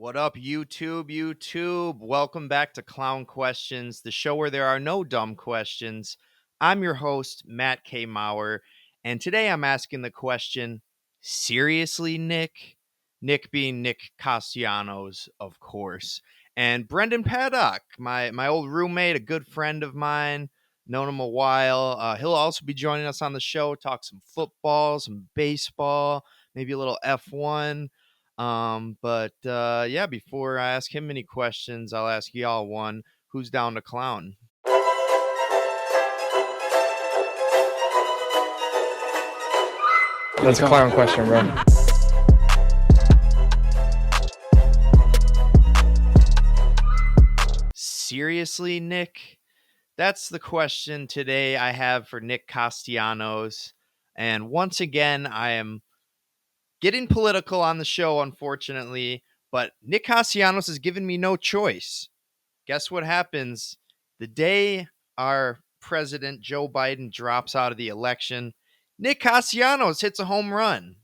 What up, YouTube? Welcome back to Clown Questions, the show where there are no dumb questions. I'm your host, Matt K. Maurer, and today I'm asking the question, seriously, Nick? Nick being Nick Castellanos, of course. And Brenden Paddock, my old roommate, a good friend of mine, known him a while. He'll also be joining us on the show, talk some football, some baseball, maybe a little F1. But before I ask him any questions, I'll ask y'all one. Who's down to clown? That's a clown question, bro. Seriously, Nick? That's the question today I have for Nick Castellanos. And once again, I am getting political on the show, unfortunately, but Nick Castellanos has given me no choice. Guess what happens the day our president, Joe Biden, drops out of the election? Nick Castellanos hits a home run.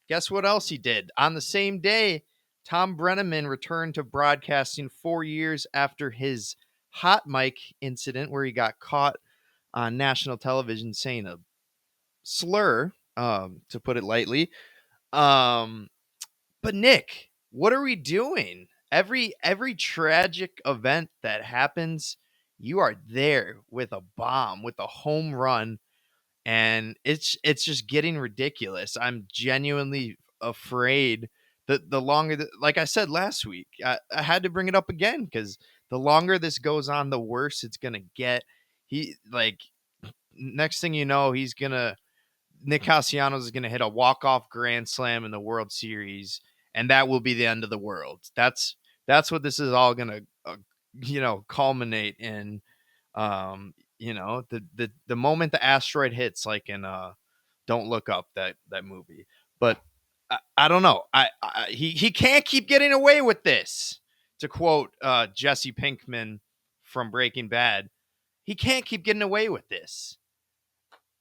Guess what else he did? On the same day, Tom Brenneman returned to broadcasting 4 years after his hot mic incident where he got caught on national television saying a slur, to put it lightly. But Nick, what are we doing? Every tragic event that happens, you are there with a bomb, with a home run, and it's just getting ridiculous. I'm genuinely afraid that the longer like I said last week, I had to bring it up again because the longer this goes on, the worse it's gonna get. He like next thing you know, Nick Castellanos is going to hit a walk-off grand slam in the World Series, and that will be the end of the world. That's what this is all going to, culminate in. The moment the asteroid hits, like in Don't Look Up, that movie. But I don't know. He can't keep getting away with this. To quote Jesse Pinkman from Breaking Bad, he can't keep getting away with this.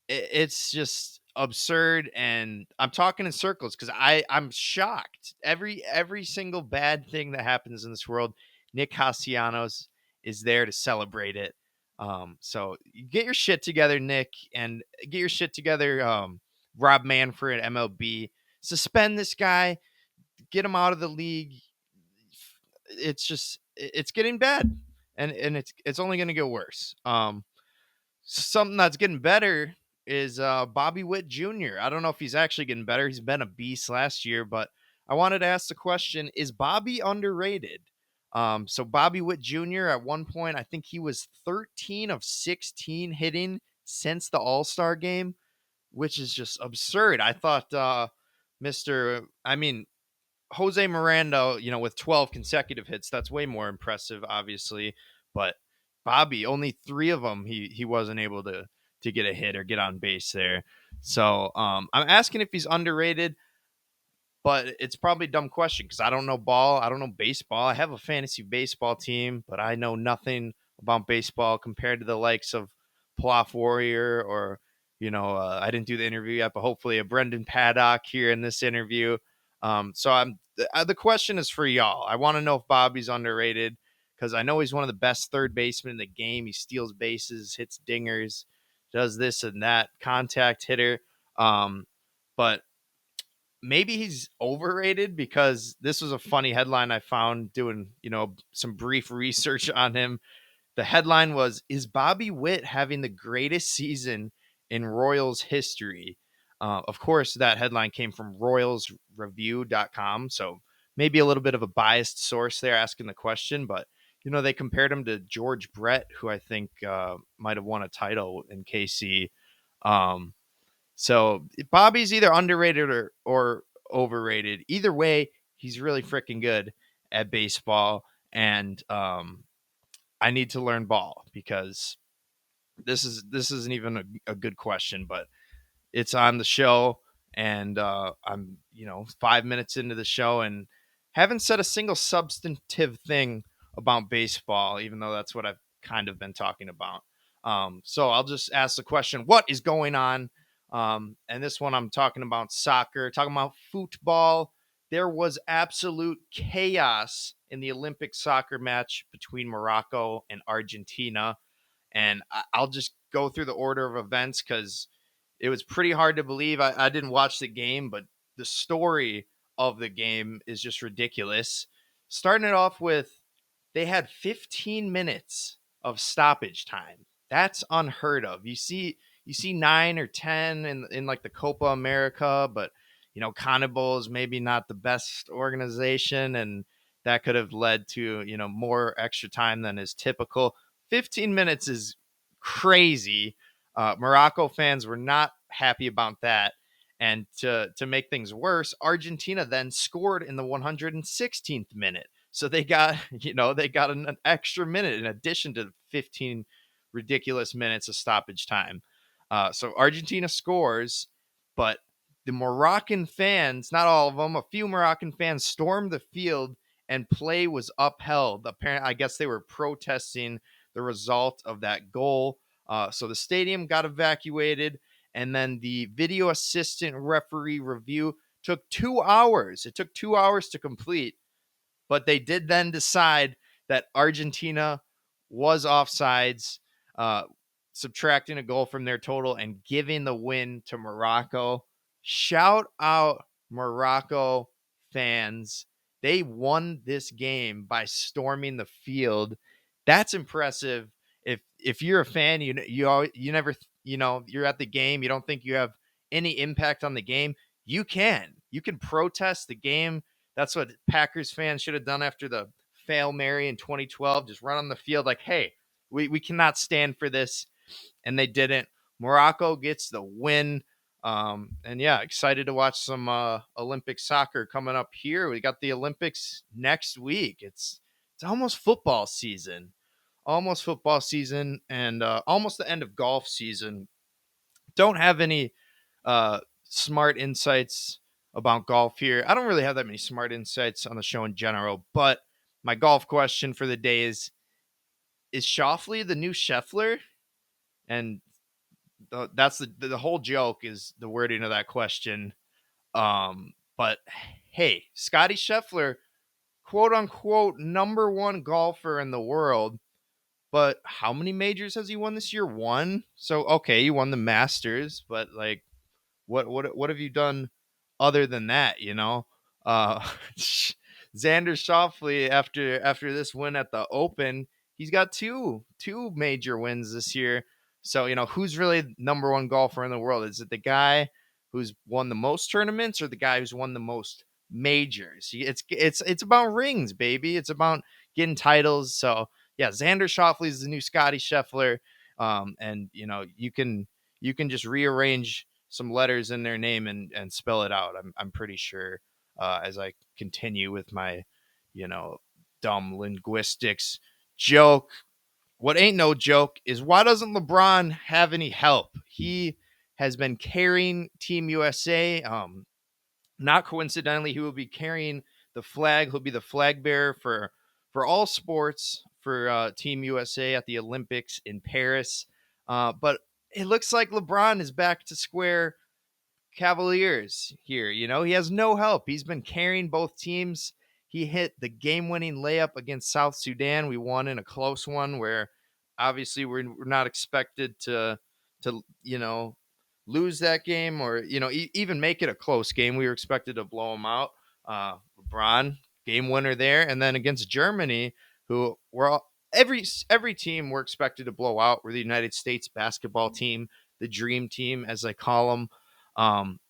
It's just absurd, and I'm talking in circles because I'm shocked. Every single bad thing that happens in this world, Nick Castellanos is there to celebrate it. So get your shit together, Nick, and get your shit together, Rob Manfred, MLB. Suspend this guy, get him out of the league. It's getting bad, and it's only going to get worse. Something that's getting better is Bobby Witt Jr. I don't know if he's actually getting better. He's been a beast last year, but I wanted to ask the question, is Bobby underrated? So Bobby Witt Jr. at one point, I think he was 13 of 16 hitting since the All-Star game, which is just absurd. I thought Jose Miranda, with 12 consecutive hits, that's way more impressive, obviously. But Bobby, only 3 of them, he wasn't able to get a hit or get on base there. So I'm asking if he's underrated, but it's probably a dumb question because I don't know ball. I don't know baseball. I have a fantasy baseball team, but I know nothing about baseball compared to the likes of Ploff Warrior or, I didn't do the interview yet, but hopefully a Brenden Paddock here in this interview. The question is for y'all. I want to know if Bobby's underrated because I know he's one of the best third basemen in the game. He steals bases, hits dingers, does this and that, contact hitter. But maybe he's overrated because this was a funny headline I found doing, some brief research on him. The headline was, is Bobby Witt having the greatest season in Royals history? Of course, that headline came from royalsreview.com. So maybe a little bit of a biased source there asking the question, but they compared him to George Brett, who I think might have won a title in KC. So Bobby's either underrated or overrated. Either way, he's really freaking good at baseball, and I need to learn ball because this isn't even a good question, but it's on the show, and I'm 5 minutes into the show and haven't said a single substantive thing about baseball, even though that's what I've kind of been talking about. So I'll just ask the question, what is going on? And this one I'm talking about soccer, talking about football, there was absolute chaos in the Olympic soccer match between Morocco and Argentina. And I'll just go through the order of events because it was pretty hard to believe. I didn't watch the game, but the story of the game is just ridiculous. Starting it off with, they had 15 minutes of stoppage time. That's unheard of. You see 9 or 10 in like the Copa America, but CONMEBOL is maybe not the best organization, and that could have led to more extra time than is typical. 15 minutes is crazy. Morocco fans were not happy about that. And to make things worse, Argentina then scored in the 116th minute. So they got, an extra minute in addition to 15 ridiculous minutes of stoppage time. So Argentina scores, but the Moroccan fans, not all of them, a few Moroccan fans stormed the field and play was upheld. Apparently, I guess they were protesting the result of that goal. So the stadium got evacuated, and then the video assistant referee review took 2 hours. It took 2 hours to complete, but they did then decide that Argentina was offsides, uh, subtracting a goal from their total and giving the win to Morocco. Shout out Morocco fans. They won this game by storming the field. That's impressive. If you're a fan, you never you're at the game, you don't think you have any impact on the game. You can protest the game. That's what Packers fans should have done after the Fail Mary in 2012. Just run on the field like, hey, we cannot stand for this. And they didn't. Morocco gets the win. And yeah, excited to watch some Olympic soccer coming up here. We got the Olympics next week. It's almost football season. Almost football season and almost the end of golf season. Don't have any smart insights about golf here. I don't really have that many smart insights on the show in general, but my golf question for the day is Schauffele the new Scheffler? And that's the whole joke is the wording of that question. But hey, Scotty Scheffler, quote unquote, number one golfer in the world. But how many majors has he won this year? One. So okay, he won the Masters, but like, what have you done other than that? Uh, Xander Schauffele after this win at the Open, he's got two major wins this year. So who's really number one golfer in the world? Is it the guy who's won the most tournaments or the guy who's won the most majors? It's about rings, baby. It's about getting titles. So yeah, Xander Schauffele is the new Scotty Scheffler. And you can just rearrange some letters in their name and spell it out. I'm pretty sure as I continue with my, dumb linguistics joke. What ain't no joke is why doesn't LeBron have any help? He has been carrying Team USA. Not coincidentally, he will be carrying the flag. He'll be the flag bearer for all sports for Team USA at the Olympics in Paris. But it looks like LeBron is back to square Cavaliers here. He has no help. He's been carrying both teams. He hit the game-winning layup against South Sudan. We won in a close one where obviously we're not expected to lose that game or even make it a close game. We were expected to blow them out. LeBron game winner there, and then against Germany, who every team we're expected to blow out. We're the United States basketball team, the dream team as I call them.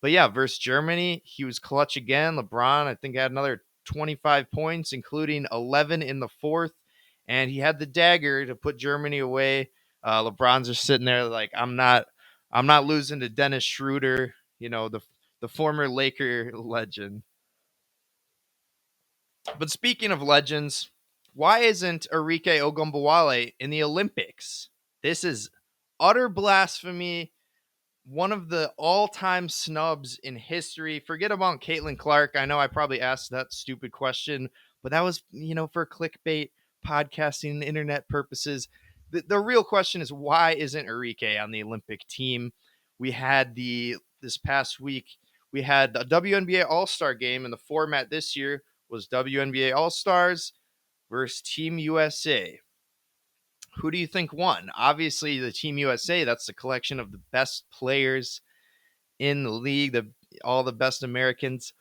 But yeah, versus Germany, he was clutch again. LeBron, I think, had another 25 points, including 11 in the fourth, and he had the dagger to put Germany away. LeBron's just sitting there like, I'm not losing to Dennis Schroeder, the former Laker legend. But speaking of legends, why isn't Arike Ogunbowale in the Olympics? This is utter blasphemy. One of the all-time snubs in history. Forget about Caitlin Clark. I know I probably asked that stupid question, but that was, for clickbait, podcasting, internet purposes. The real question is why isn't Arike on the Olympic team? We had this past week, we had the WNBA All-Star game, and the format this year was WNBA All-Stars versus Team USA. Who do you think won? Obviously, the Team USA, that's the collection of the best players in the league, all the best Americans.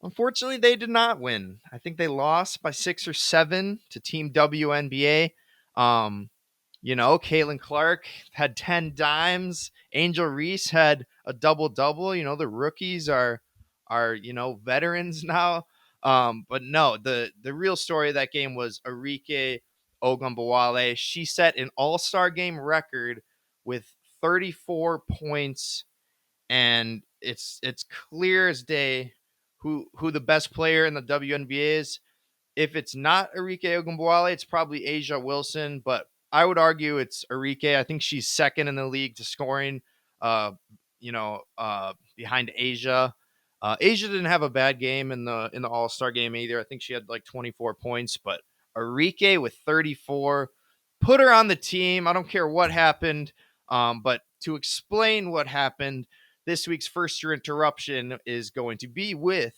Unfortunately, they did not win. I think they lost by 6 or 7 to Team WNBA. Caitlin Clark had 10 dimes. Angel Reese had a double-double. The rookies are veterans now. But no, the real story of that game was Arike Ogunbowale. She set an all-star game record with 34 points, and it's clear as day who the best player in the WNBA is. If it's not Arike Ogunbowale, it's probably Asia Wilson, but I would argue it's Arike. I think she's second in the league to scoring, behind Asia. Asia didn't have a bad game in the All-Star game either. I think she had like 24 points, but Arike with 34, put her on the team. I don't care what happened, but to explain what happened, this week's first year interruption is going to be with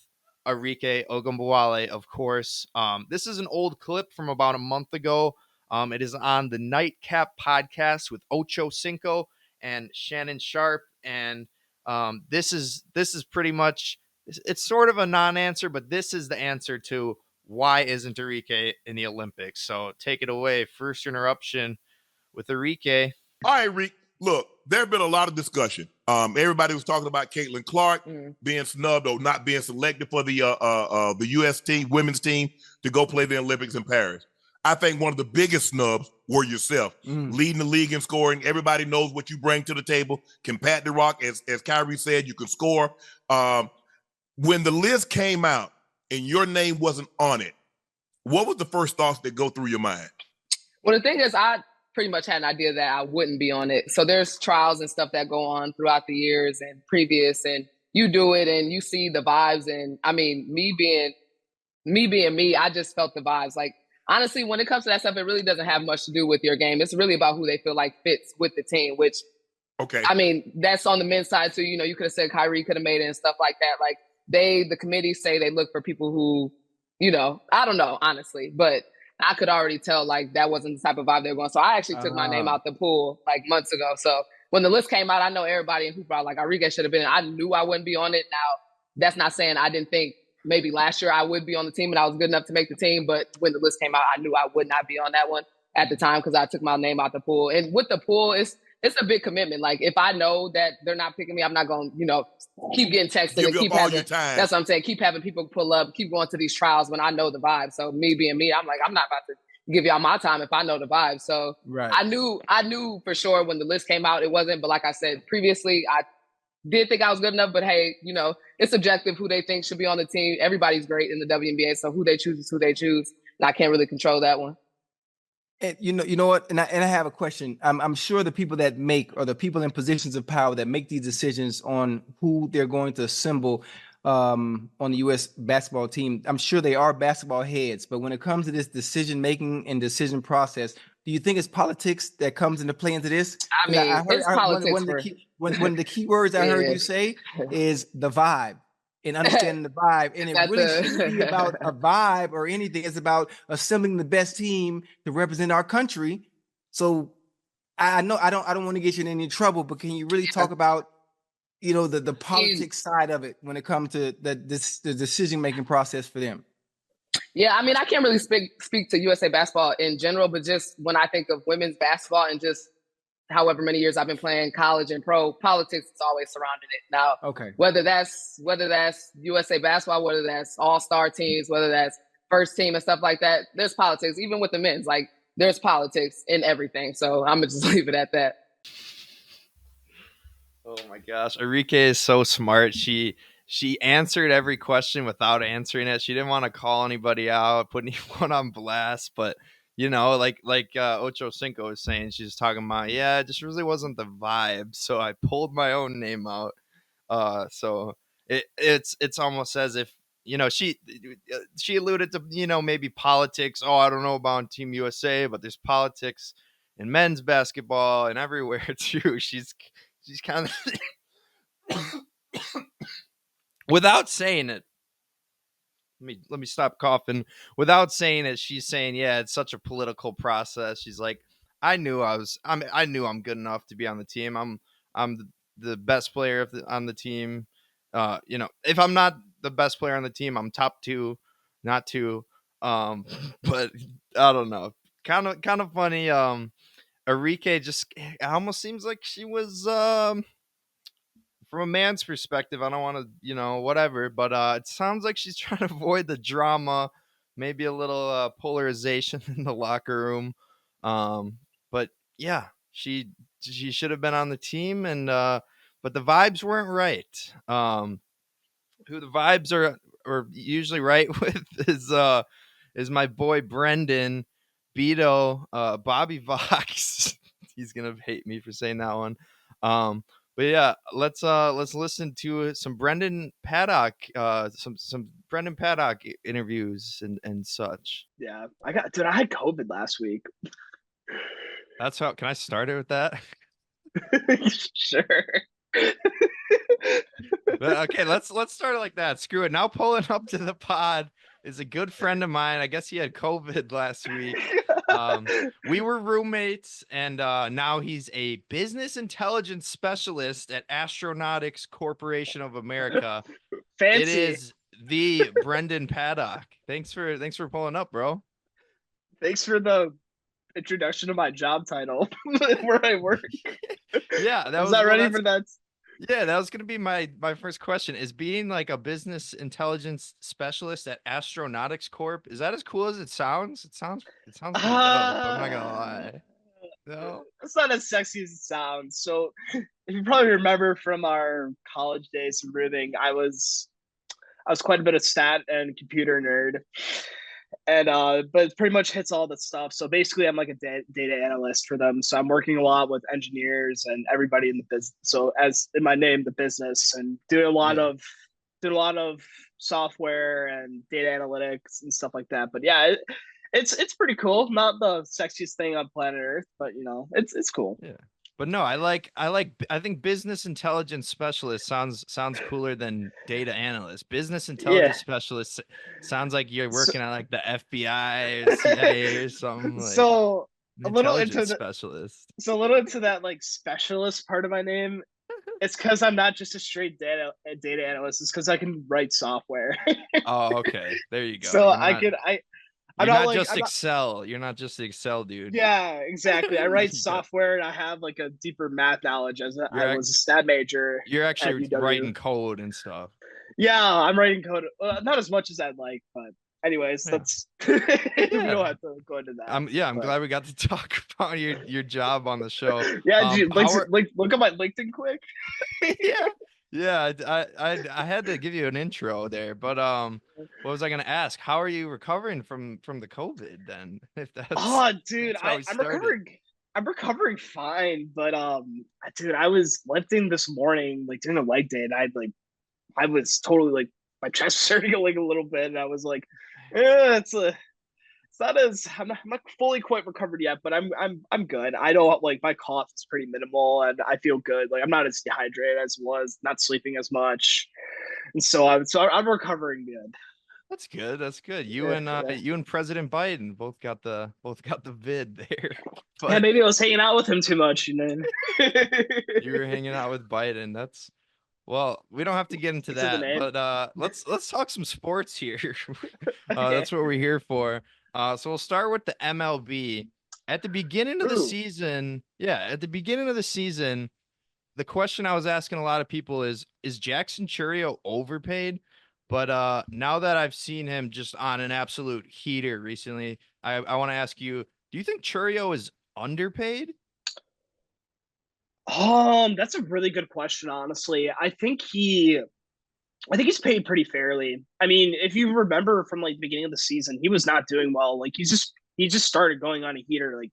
Arike Ogunbowale, of course. This is an old clip from about a month ago. It is on the Nightcap podcast with Ocho Cinco and Shannon Sharp, and this is pretty much, it's sort of a non-answer, but this is the answer to why isn't Arike in the Olympics. So take it away. First interruption with Arike. All right, Rick. Look, there have been a lot of discussion. Everybody was talking about Caitlin Clark being snubbed or not being selected for the U.S. team, women's team, to go play the Olympics in Paris. I think one of the biggest snubs were yourself, leading the league in scoring. Everybody knows what you bring to the table. Can pat the rock, as Kyrie said, you can score. When the list came out and your name wasn't on it, what was the first thoughts that go through your mind? Well, the thing is, I pretty much had an idea that I wouldn't be on it. So there's trials and stuff that go on throughout the years and previous, and you do it and you see the vibes. And I mean, me being me, I just felt the vibes. Like, honestly, when it comes to that stuff, it really doesn't have much to do with your game. It's really about who they feel like fits with the team, which, okay, I mean, that's on the men's side too. You could have said Kyrie could have made it and stuff like that. Like, the committee say they look for people who, I don't know, honestly, but I could already tell like that wasn't the type of vibe they were going. So I actually took my name out the pool like months ago. So when the list came out, I know everybody in Hooper like Arike should have been. I knew I wouldn't be on it. Now, that's not saying I didn't think maybe last year I would be on the team and I was good enough to make the team. But when the list came out, I knew I would not be on that one at the time because I took my name out the pool. And with the pool, it's a big commitment. Like, if I know that they're not picking me, I'm not going to, keep getting texted and keep having, that's what I'm saying, keep having people pull up, keep going to these trials when I know the vibe. So me being me, I'm like, I'm not about to give y'all my time if I know the vibe. So right. I knew for sure when the list came out, it wasn't. But like I said previously, I did think I was good enough. But hey, it's subjective who they think should be on the team. Everybody's great in the WNBA, so who they choose is who they choose. And I can't really control that one. And you know what? And I have a question. I'm sure the people that make, or the people in positions of power that make these decisions on who they're going to assemble on the U.S. basketball team, I'm sure they are basketball heads. But when it comes to this decision making and decision process, do you think it's politics that comes into play into this? I mean, it's politics. One of the key words I heard you say is the vibe. And understanding the vibe, and it really shouldn't be about a vibe or anything. It's about assembling the best team to represent our country. So I know I don't want to get you in any trouble, but can you really talk about the politics side of it when it comes to the decision making process for them? Yeah, I mean, I can't really speak to USA basketball in general, but just when I think of women's basketball and just however many years I've been playing college and pro, politics is always surrounding it. Now, okay, whether that's USA basketball, whether that's all-star teams, whether that's first team and stuff like that, there's politics. Even with the men's, like, there's politics in everything. So I'm gonna just leave it at that. Oh my gosh, Arike is so smart. She answered every question without answering it. She didn't want to call anybody out, put anyone on blast, but like Ocho Cinco was saying, she's talking about, it just really wasn't the vibe. So I pulled my own name out. So it's almost as if, she alluded to, maybe politics. Oh, I don't know about Team USA, but there's politics in men's basketball and everywhere too. She's kind of without saying it, let me stop coughing. Without saying it, she's saying, yeah, it's such a political process. She's like, I knew I'm good enough to be on the team. I'm the best player on the team. If I'm not the best player on the team, I'm top 2, not 2. But I don't know. Kind of funny. Arike just, it almost seems like she was from a man's perspective, I don't want to, whatever, but it sounds like she's trying to avoid the drama, maybe a little polarization in the locker room. But yeah, she should have been on the team, and but the vibes weren't right. Who the vibes are usually right with is my boy Brenden Beto, Bobby Vox. He's gonna hate me for saying that one. But yeah, let's listen to some Brenden Paddock, some Brenden Paddock interviews and such. Yeah, I had COVID last week. That's how. Can I start it with that? Sure. Okay, let's start it like that. Screw it. Now pulling up to the pod is a good friend of mine. I guess he had COVID last week. We were roommates, and now he's a business intelligence specialist at Astronautics Corporation of America. Fancy. It is the Brenden Paddock. Thanks for pulling up, bro. Thanks for the introduction to my job title where I work. Yeah, that was not ready for that. Yeah, that was gonna be my first question. Is being like a business intelligence specialist at Astronautics Corp, is that as cool as it sounds? It sounds pretty dope. I'm not gonna lie. No, it's not as sexy as it sounds. So, if you probably remember from our college days and everything, I was quite a bit of stat and computer nerd, and but it pretty much hits all the stuff. So basically, I'm like a data analyst for them. So I'm working a lot with engineers and everybody in the business. So as in my name, the business, and doing a lot of software and data analytics and stuff like that. But yeah, it's pretty cool. Not the sexiest thing on planet Earth, but it's cool. Yeah. But no, I think business intelligence specialist sounds cooler than data analyst. Business intelligence specialist sounds like you're working at like the FBI or CIA or something. Like so a little into specialist. So a little into that like specialist part of my name. It's because I'm not just a straight data analyst. It's because I can write software. Oh, okay. There you go. So You're not just Excel. You're not just the Excel dude. Yeah, exactly. I write software and I have like a deeper math knowledge as I was a stat major. You're actually writing code and stuff. Yeah, I'm writing code. Not as much as I'd like, but anyways, that's we don't have to go into that. I'm glad we got to talk about your job on the show. Yeah, look at my LinkedIn quick. Yeah, I had to give you an intro there, but what was I gonna ask? How are you recovering from the COVID then? If that's dude, I'm recovering fine, but dude, I was lifting this morning, like during a leg day, and I was totally like my chest was starting to go like a little bit, and I was like, I'm not fully quite recovered yet, but I'm good. I don't like my cough is pretty minimal and I feel good. Like I'm not as dehydrated as was, not sleeping as much. And so I'm recovering good. That's good. That's good. You and President Biden both got the vid there. But yeah, maybe I was hanging out with him too much, You were hanging out with Biden. Well, we don't have to get into that, but let's talk some sports here. That's what we're here for. So we'll start with the MLB. At the beginning of the season, the question I was asking a lot of people is Jackson Chourio overpaid? But now that I've seen him just on an absolute heater recently, I want to ask you, do you think Chourio is underpaid? That's a really good question, honestly. I think he's paid pretty fairly. I mean, if you remember from like the beginning of the season, he was not doing well. Like he just started going on a heater like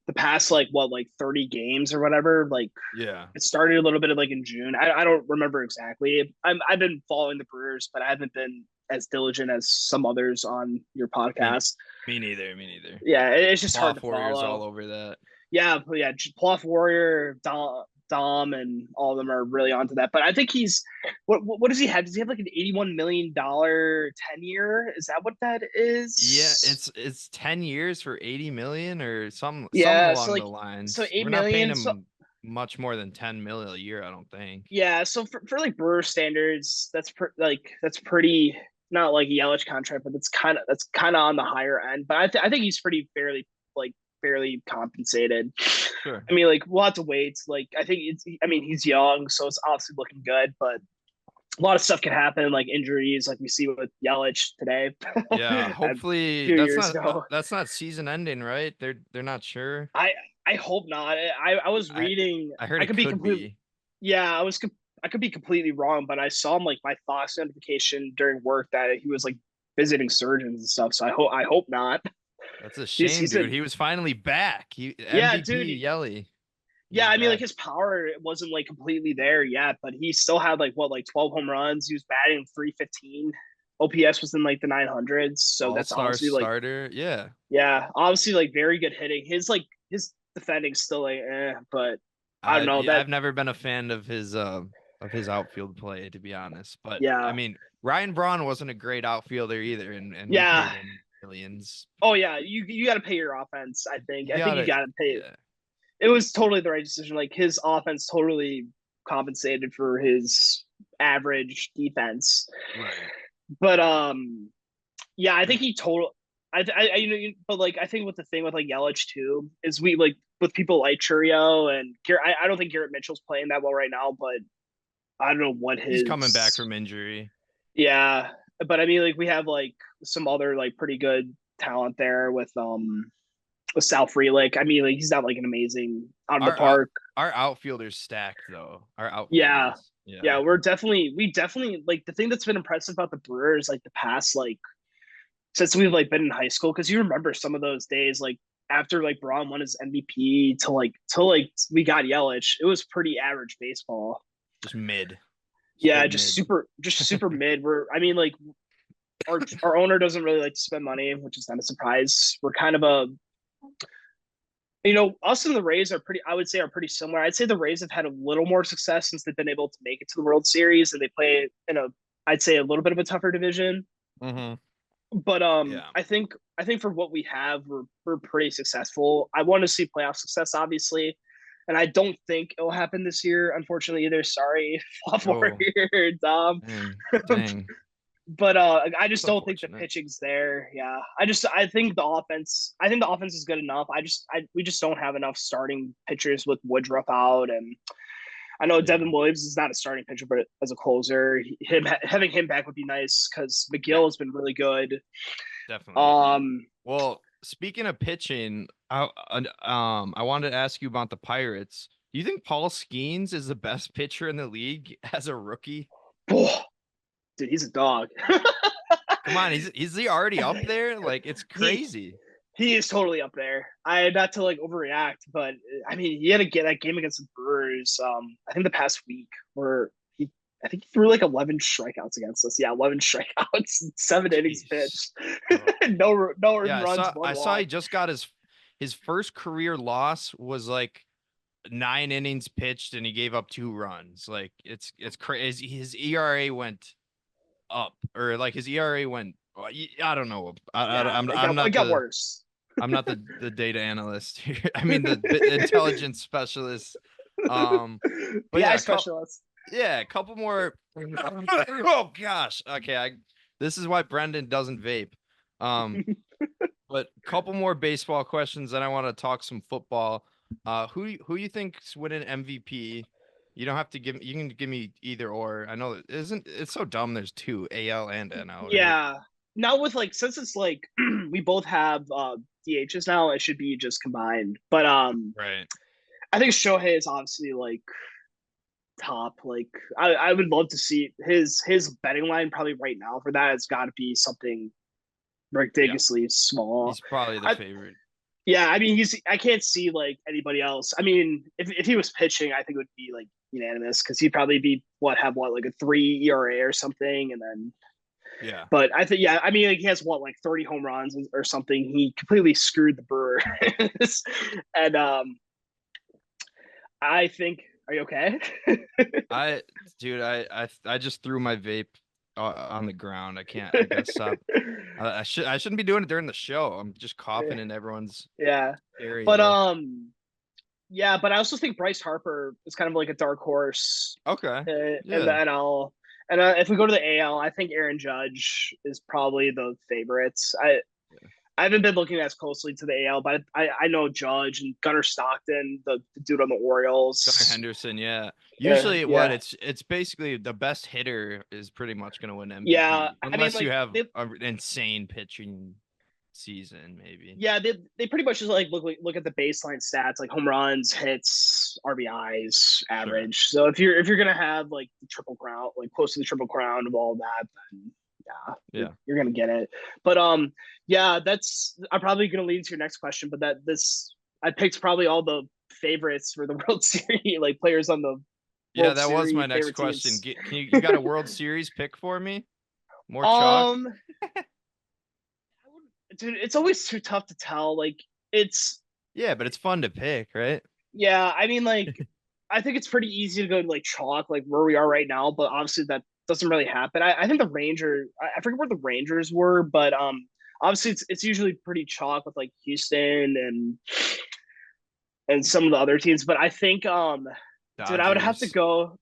the past 30 games or whatever. Like it started a little bit of like in June. I don't remember exactly. I've been following the Brewers, but I haven't been as diligent as some others on your podcast. Me neither. Yeah, it's just Ploff hard to Warriors follow. All over that. Yeah, Ploff Warrior, Dom and all of them are really onto that. But I think he's what does he have? Does he have like an $81 million 10-year? Is that what that is? Yeah, it's 10 years for 80 million or something Yeah, along so like the lines. so 8 We're not paying million. him So much more than 10 million a year, I don't think. yeah, so for like Brewer standards, that's pretty not like a Yelich contract, but that's kind of on the higher end. But I think he's pretty fairly compensated. Sure. I mean, like we'll have to wait. Like I think he's young, so it's obviously looking good, but a lot of stuff can happen, like injuries, like we see with Yelich today. Yeah, hopefully few years ago. that's not season ending, right? They're not sure. I hope not. I was reading. I heard it could be. Yeah, I could be completely wrong, but I saw him like my Fox notification during work that he was like visiting surgeons and stuff. So I hope not. That's a shame, dude. He was finally back. Yeah, MVP dude. Yelly. Yeah, I mean, like his power wasn't like completely there yet, but he still had like 12 home runs. He was batting 315. OPS was in like the 900s. So that's obviously like starter. Yeah. Yeah, obviously like very good hitting. His defending still like but I don't know. I've never been a fan of his outfield play, to be honest. But yeah, I mean, Ryan Braun wasn't a great outfielder either, and yeah, we paid him millions. Oh yeah, you got to pay your offense. I think you got to pay. Yeah. It was totally the right decision. Like his offense totally compensated for his average defense. Right. But yeah, I think he but like I think with the thing with like Yelich too is we like with people like Churio and I don't think Garrett Mitchell's playing that well right now, but I don't know what he's coming back from injury. Yeah, but I mean like we have like some other like pretty good talent there with Sal Frelick. I mean like he's not like an amazing out of the park. Our outfielders stacked though. Yeah, we definitely like the thing that's been impressive about the Brewers like the past like since we've like been in high school, because you remember some of those days like after like Braun won his MVP till we got Yelich, it was pretty average baseball. Just mid. Yeah, just super mid. I mean like our owner doesn't really like to spend money, which is not a surprise. We're kind of us and the Rays are pretty similar. I'd say the Rays have had a little more success since they've been able to make it to the World Series, and they play in I'd say a little bit of a tougher division. Mm-hmm. But I think for what we have, we're pretty successful. I want to see playoff success, obviously, and I don't think it'll happen this year, unfortunately. Either. Sorry, here, Dom. Dang. But I just don't think the pitching's there. Yeah, I think the offense is good enough. We just don't have enough starting pitchers with Woodruff out, and I know Devin Williams is not a starting pitcher, but as a closer, having him back would be nice because McGill has been really good. Definitely. Well, speaking of pitching, I wanted to ask you about the Pirates. Do you think Paul Skeens is the best pitcher in the league as a rookie? Dude, he's a dog. Come on, is he already up there? Like it's crazy. He is totally up there. Not to like overreact, but I mean, he had to get that game against the Brewers. I think the past week where he threw like 11 strikeouts against us. Yeah, 11 strikeouts, 7 innings pitched. no runs. I saw he just got his first career loss was like 9 innings pitched, and he gave up 2 runs. Like it's crazy. His ERA went up, or like his ERA went. I don't know. It got worse. I'm not the data analyst here. I mean the intelligence specialist. But yeah, specialist. A couple more. Oh gosh. Okay, this is why Brenden doesn't vape. But a couple more baseball questions, then I want to talk some football. Who you think's winning MVP? You don't have to give. You can give me either or. I know it's so dumb. There's 2 AL and NL. Yeah. Right? Now with like since it's like we both have DHs now, it should be just combined. But right. I think Shohei is obviously like top. Like I would love to see his betting line probably right now for that. It's got to be something ridiculously small. He's probably the favorite. Yeah, I mean I can't see like anybody else. I mean, if he was pitching, I think it would be like unanimous because he'd probably be like a 3 ERA or something, and then. Yeah. But I think, I mean, like, he has like 30 home runs or something. He completely screwed the Brewers. And I think Are you okay? I just threw my vape on the ground. I gotta stop. I shouldn't be doing it during the show. I'm just coughing in everyone's area. But yeah, but I also think Bryce Harper is kind of like a dark horse. Okay. In the NL. And if we go to the AL, I think Aaron Judge is probably the favorites. I haven't been looking as closely to the AL, but I know Judge and Gunnar Stockton, the dude on the Orioles. Gunnar Henderson, yeah. Usually, it's basically the best hitter is pretty much going to win MVP. Yeah, unless you have an insane pitching season, maybe. Yeah, they pretty much just like look at the baseline stats, like home runs, hits, RBIs, average. Sure. So if you're gonna have like the triple crown, like close to the triple crown of all that, then you're gonna get it. But yeah, I'm probably gonna lead to your next question, but I picked probably all the favorites for the World Series, like players on the World that was my next question. You got a World Series pick for me? More chalk? Dude, it's always too tough to tell. Like but it's fun to pick, right? Yeah, I mean, like I think it's pretty easy to go like chalk, like where we are right now, but obviously that doesn't really happen. I think the Rangers, I forget where the Rangers were, but obviously it's usually pretty chalk with like Houston and some of the other teams. But I think Dodgers. Dude, I'd have to go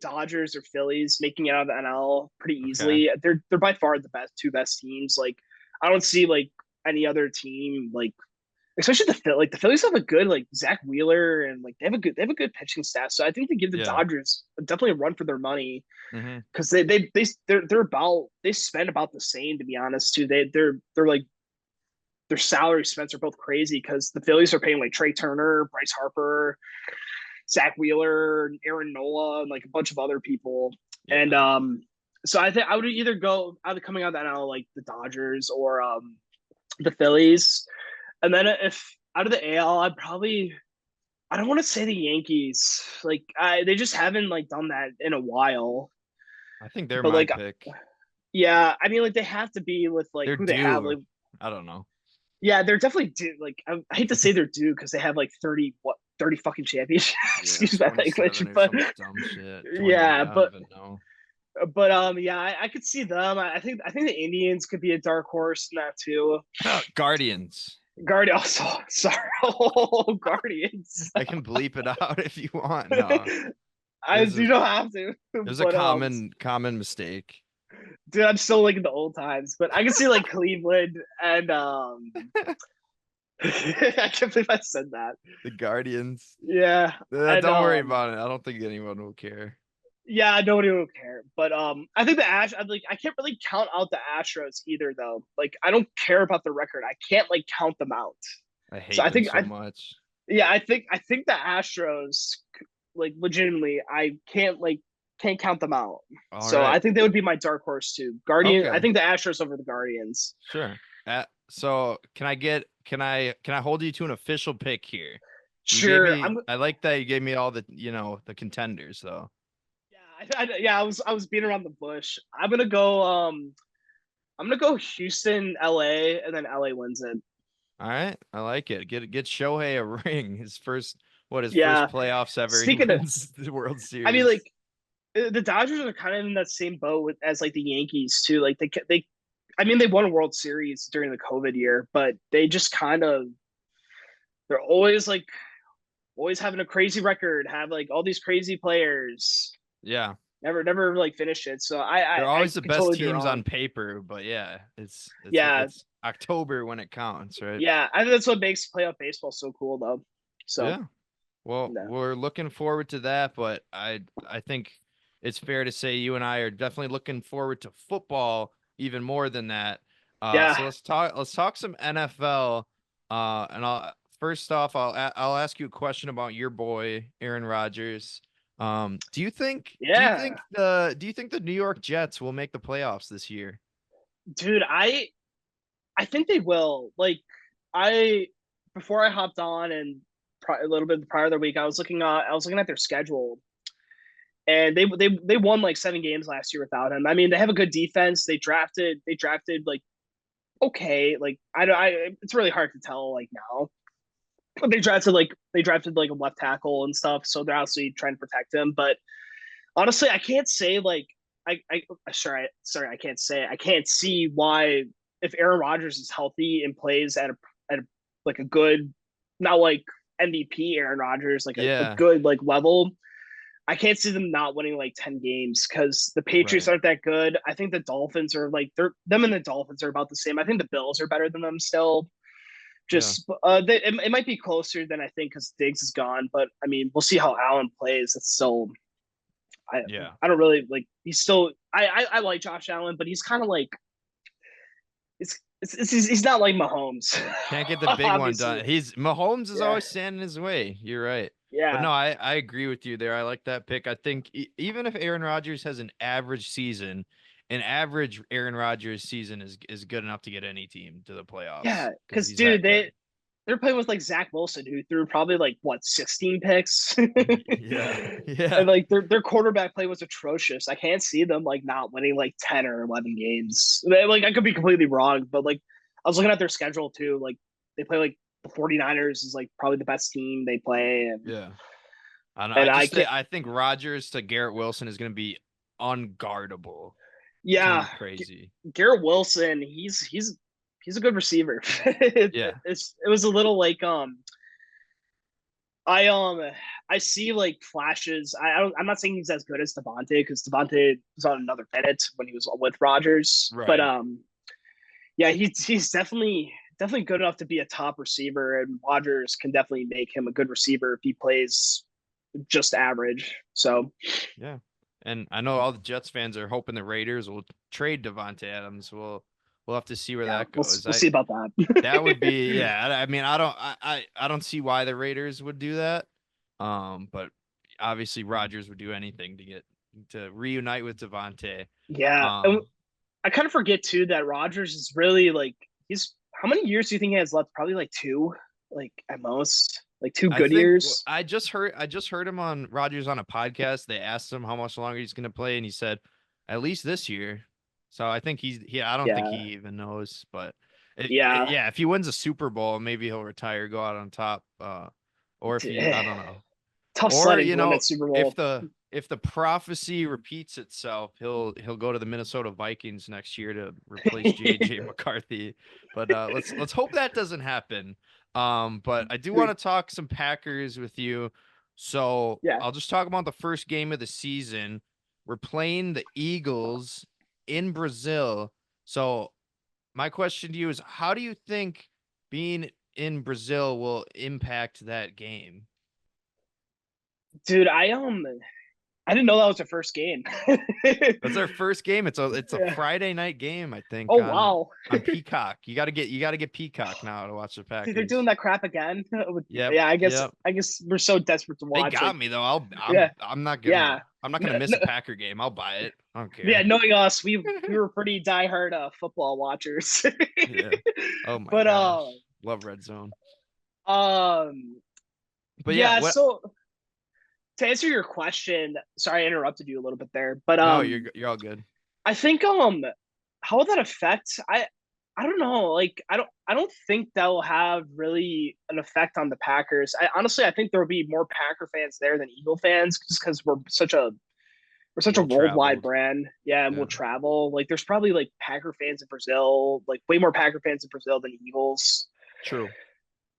Dodgers or Phillies making it out of the NL pretty easily. Okay. They're by far the two best teams. Like I don't see like any other team, like especially the Phillies have a good like Zach Wheeler, and like they have a good pitching staff. So I think they give the Dodgers definitely a run for their money, because they spend about the same, to be honest too. They're like their salary spends are both crazy, because the Phillies are paying like Trey Turner, Bryce Harper, Zach Wheeler, Aaron Nola, and like a bunch of other people. And so I think I would either go coming out of the NL, like the Dodgers or the Phillies. And then if out of the AL, I don't want to say the Yankees. Like they just haven't like done that in a while. I think they're my pick. Yeah, I mean, like they have to be with like they're who due. They have. Like, I don't know. Yeah, they're definitely due. Like I hate to say they're due, because they have like 30 fucking championships. Excuse my language, but dumb shit. Yeah, but I could see them. I think the Indians could be a dark horse in that too. Guardians. Also, sorry. Oh, Guardians. I can bleep it out if you want. No. You don't have to. It was a common mistake. Dude, I'm still like in the old times, but I can see like Cleveland and I can't believe I said that. The Guardians. Yeah. Don't worry about it. I don't think anyone will care. Yeah, nobody will care. But I think I can't really count out the Astros either, though. Like I don't care about the record. I can't like count them out. I hate them so much. Yeah, I think the Astros, like legitimately, I can't count them out. Right. I think they would be my dark horse too. Guardian. Okay. I think the Astros over the Guardians. Sure. So can I hold you to an official pick here? Sure. I like that you gave me all the the contenders though. I was beating around the bush. I'm gonna go Houston, LA, and then LA wins it. All right, I like it. Get Shohei a ring. His first playoffs ever. Speaking of the World Series, I mean, like the Dodgers are kind of in that same boat as like the Yankees too. Like they won a World Series during the COVID year, but they just they're always having a crazy record, have like all these crazy players. Yeah. Never like finish it. So they're always the best teams on paper, but it's October when it counts, right? Yeah, I think that's what makes playoff baseball so cool, though. So yeah. Well, we're looking forward to that, but I think it's fair to say you and I are definitely looking forward to football even more than that. So let's talk some NFL. And I'll ask you a question about your boy Aaron Rodgers. Do you think the New York Jets will make the playoffs this year? Dude, I think they will. Like before I hopped on and a little bit prior to the week, I was looking at their schedule, and they won like 7 games last year without him. I mean, they have a good defense. They drafted like okay, like it's really hard to tell like now. they drafted like a left tackle and stuff, so they're obviously trying to protect him. But honestly, I can't say like I can't say I can't see why if Aaron Rodgers is healthy and plays at a like a good, not like MVP Aaron Rodgers, like a good like level. I can't see them not winning like 10 games because the Patriots aren't that good. I think the Dolphins are like them and the Dolphins are about the same. I think the Bills are better than them still. It might be closer than I think because Diggs is gone, but I mean we'll see how Allen plays. It's still I don't really like. He's still I like Josh Allen, but he's kind of like he's not like Mahomes. Can't get the big one done. Mahomes is always standing in his way. You're right. Yeah. But no, I agree with you there. I like that pick. I think even if Aaron Rodgers has an average season, an average Aaron Rodgers season is good enough to get any team to the playoffs. Yeah, because dude, they're playing with like Zach Wilson, who threw probably like 16 picks. yeah. And like their quarterback play was atrocious. I can't see them like not winning like 10 or 11 games. Like I could be completely wrong, but like I was looking at their schedule too. Like they play like the 49ers is like probably the best team they play. And, yeah. I think Rodgers to Garrett Wilson is going to be unguardable. Yeah. Crazy. Garrett Wilson, he's a good receiver. It was a little like I see like flashes. I'm not saying he's as good as Devontae because Devontae was on another planet when he was with Rodgers. Right. But yeah, he's definitely good enough to be a top receiver, and Rodgers can definitely make him a good receiver if he plays just average. So yeah. And I know all the Jets fans are hoping the Raiders will trade Davante Adams. We'll have to see where that goes. We'll see about that. That would be I mean, I don't see why the Raiders would do that. But obviously Rodgers would do anything to reunite with Davante. Yeah. I kind of forget too that Rodgers is really like how many years do you think he has left? Probably like 2, like at most. Like 2 good years. I just heard him on Rodgers on a podcast. They asked him how much longer he's going to play, and he said, "At least this year." So I think I don't think he even knows. But if he wins a Super Bowl, maybe he'll retire, go out on top. Or if I don't know. Tough sledding to win that Super Bowl. If the prophecy repeats itself, he'll go to the Minnesota Vikings next year to replace JJ McCarthy. But let's hope that doesn't happen. But I do want to talk some Packers with you. So I'll just talk about the first game of the season. We're playing the Eagles in Brazil. So my question to you is, how do you think being in Brazil will impact that game? Dude, I didn't know that was their first game. That's their first game. It's a Friday night game, I think. Oh wow! On Peacock, you gotta get Peacock now to watch the Packers. Dude, they're doing that crap again. Yeah. I guess we're so desperate to watch. They got me though. I'm not gonna miss a Packer game. I'll buy it. I don't care. Yeah, knowing us, we were pretty diehard football watchers. Yeah. Oh my gosh. Love Red Zone. But so. To answer your question, sorry I interrupted you a little bit there, but no, you're all good. I think how will that affect? I don't know. Like I don't think that will have really an effect on the Packers. I think there will be more Packer fans there than Eagle fans just because we're such a worldwide brand. Yeah, and we'll travel. Like there's probably like Packer fans in Brazil, like way more Packer fans in Brazil than Eagles. True.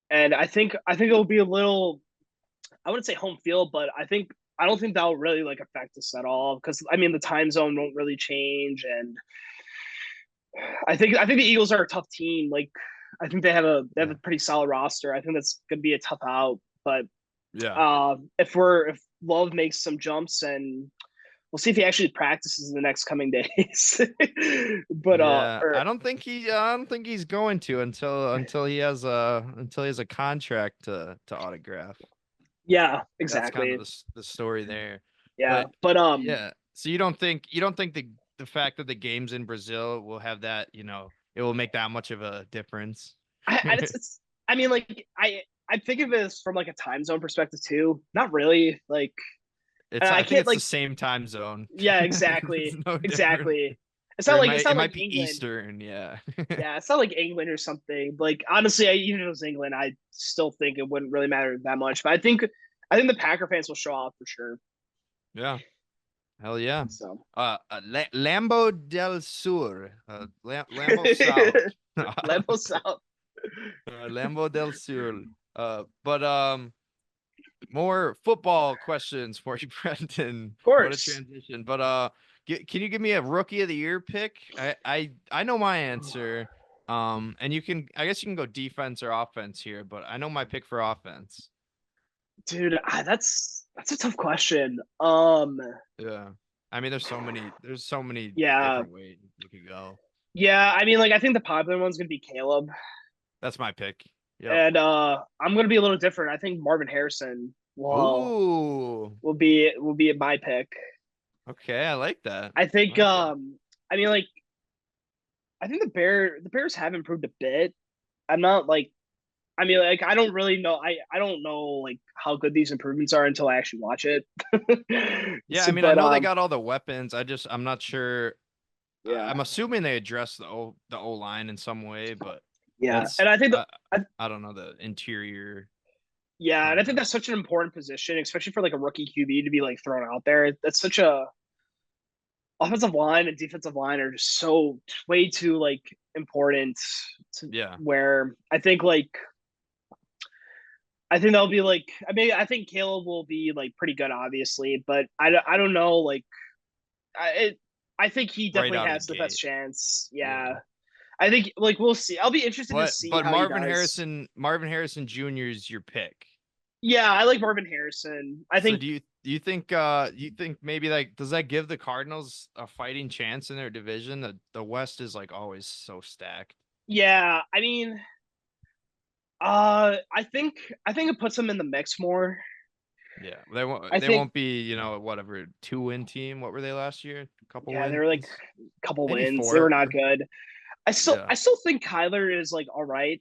And I think it'll be a little. I wouldn't say home field, but I don't think that'll really like affect us at all because I mean the time zone won't really change, and I think the Eagles are a tough team. Like I think they have a pretty solid roster. I think that's gonna be a tough out, but if Love makes some jumps, and we'll see if he actually practices in the next coming days. But I don't think he's going to until he has a contract to autograph. Yeah, exactly. That's kind of the story there. Yeah, So you don't think the fact that the game's in Brazil will have that, it will make that much of a difference? I mean, like I think of it from like a time zone perspective too. Not really. Like I think it's the same time zone. Yeah, exactly. Exactly. It's not like it it's not might like be England. Eastern, yeah. Yeah, it's not like England or something. Like honestly, even if it was England, I still think it wouldn't really matter that much. But I think the Packer fans will show off for sure. Yeah. Hell yeah. So Lambo del Sur. Lambo South. Lambeau South. Lambo del Sur. But more football questions for you, Brenden. Of course. What a transition. But can you give me a rookie of the year pick? I know my answer. And I guess you can go defense or offense here, but I know my pick for offense. Dude, that's a tough question. Yeah. I mean, there's so many Yeah. different ways you could go. Yeah, I mean, like I think the popular one's gonna be Caleb. That's my pick. Yep. And I'm gonna be a little different. I think Marvin Harrison will be my pick. Okay, I like that. I think I mean like I think the Bears have improved a bit. I'm not like I mean like I don't really know I don't know like how good these improvements are until I actually watch it. Yeah, I mean I know they got all the weapons. I'm not sure. Yeah. I'm assuming they addressed the O line in some way, but yeah. And I think I don't know the interior. Yeah, and I think that's such an important position, especially for like a rookie QB to be like thrown out there. That's such a offensive line and defensive line are just so way too like important where I think they'll be like I think Caleb will be like pretty good obviously, but I don't know like I think he definitely has the best chance. Yeah. I think like we'll see. I'll be interested to see how Marvin Harrison Jr. is your pick. Yeah, I like Marvin Harrison. I think. So do you think maybe like does that give the Cardinals a fighting chance in their division? The West is like always so stacked. Yeah, I mean, I think it puts them in the mix more. Yeah, they won't be whatever 2-win team. What were they last year? A couple wins. They were like a couple maybe wins. 4. They were not good. I still think Kyler is like all right.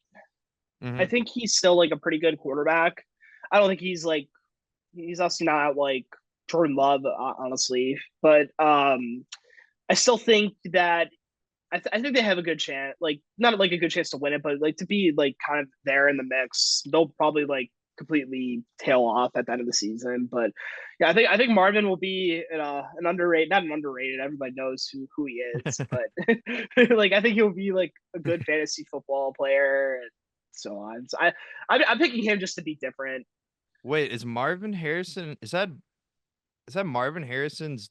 Mm-hmm. I think he's still like a pretty good quarterback. I don't think he's also not like Jordan Love, honestly. But I still think that I think they have a good chance. Like not like a good chance to win it, but like to be like kind of there in the mix. They'll probably like completely tail off at the end of the season. But yeah, I think Marvin will be an underrated, not an underrated. Everybody knows who he is, but like I think he'll be like a good fantasy football player and so on. So I'm picking him just to be different. Wait, is Marvin Harrison? Is that Marvin Harrison's?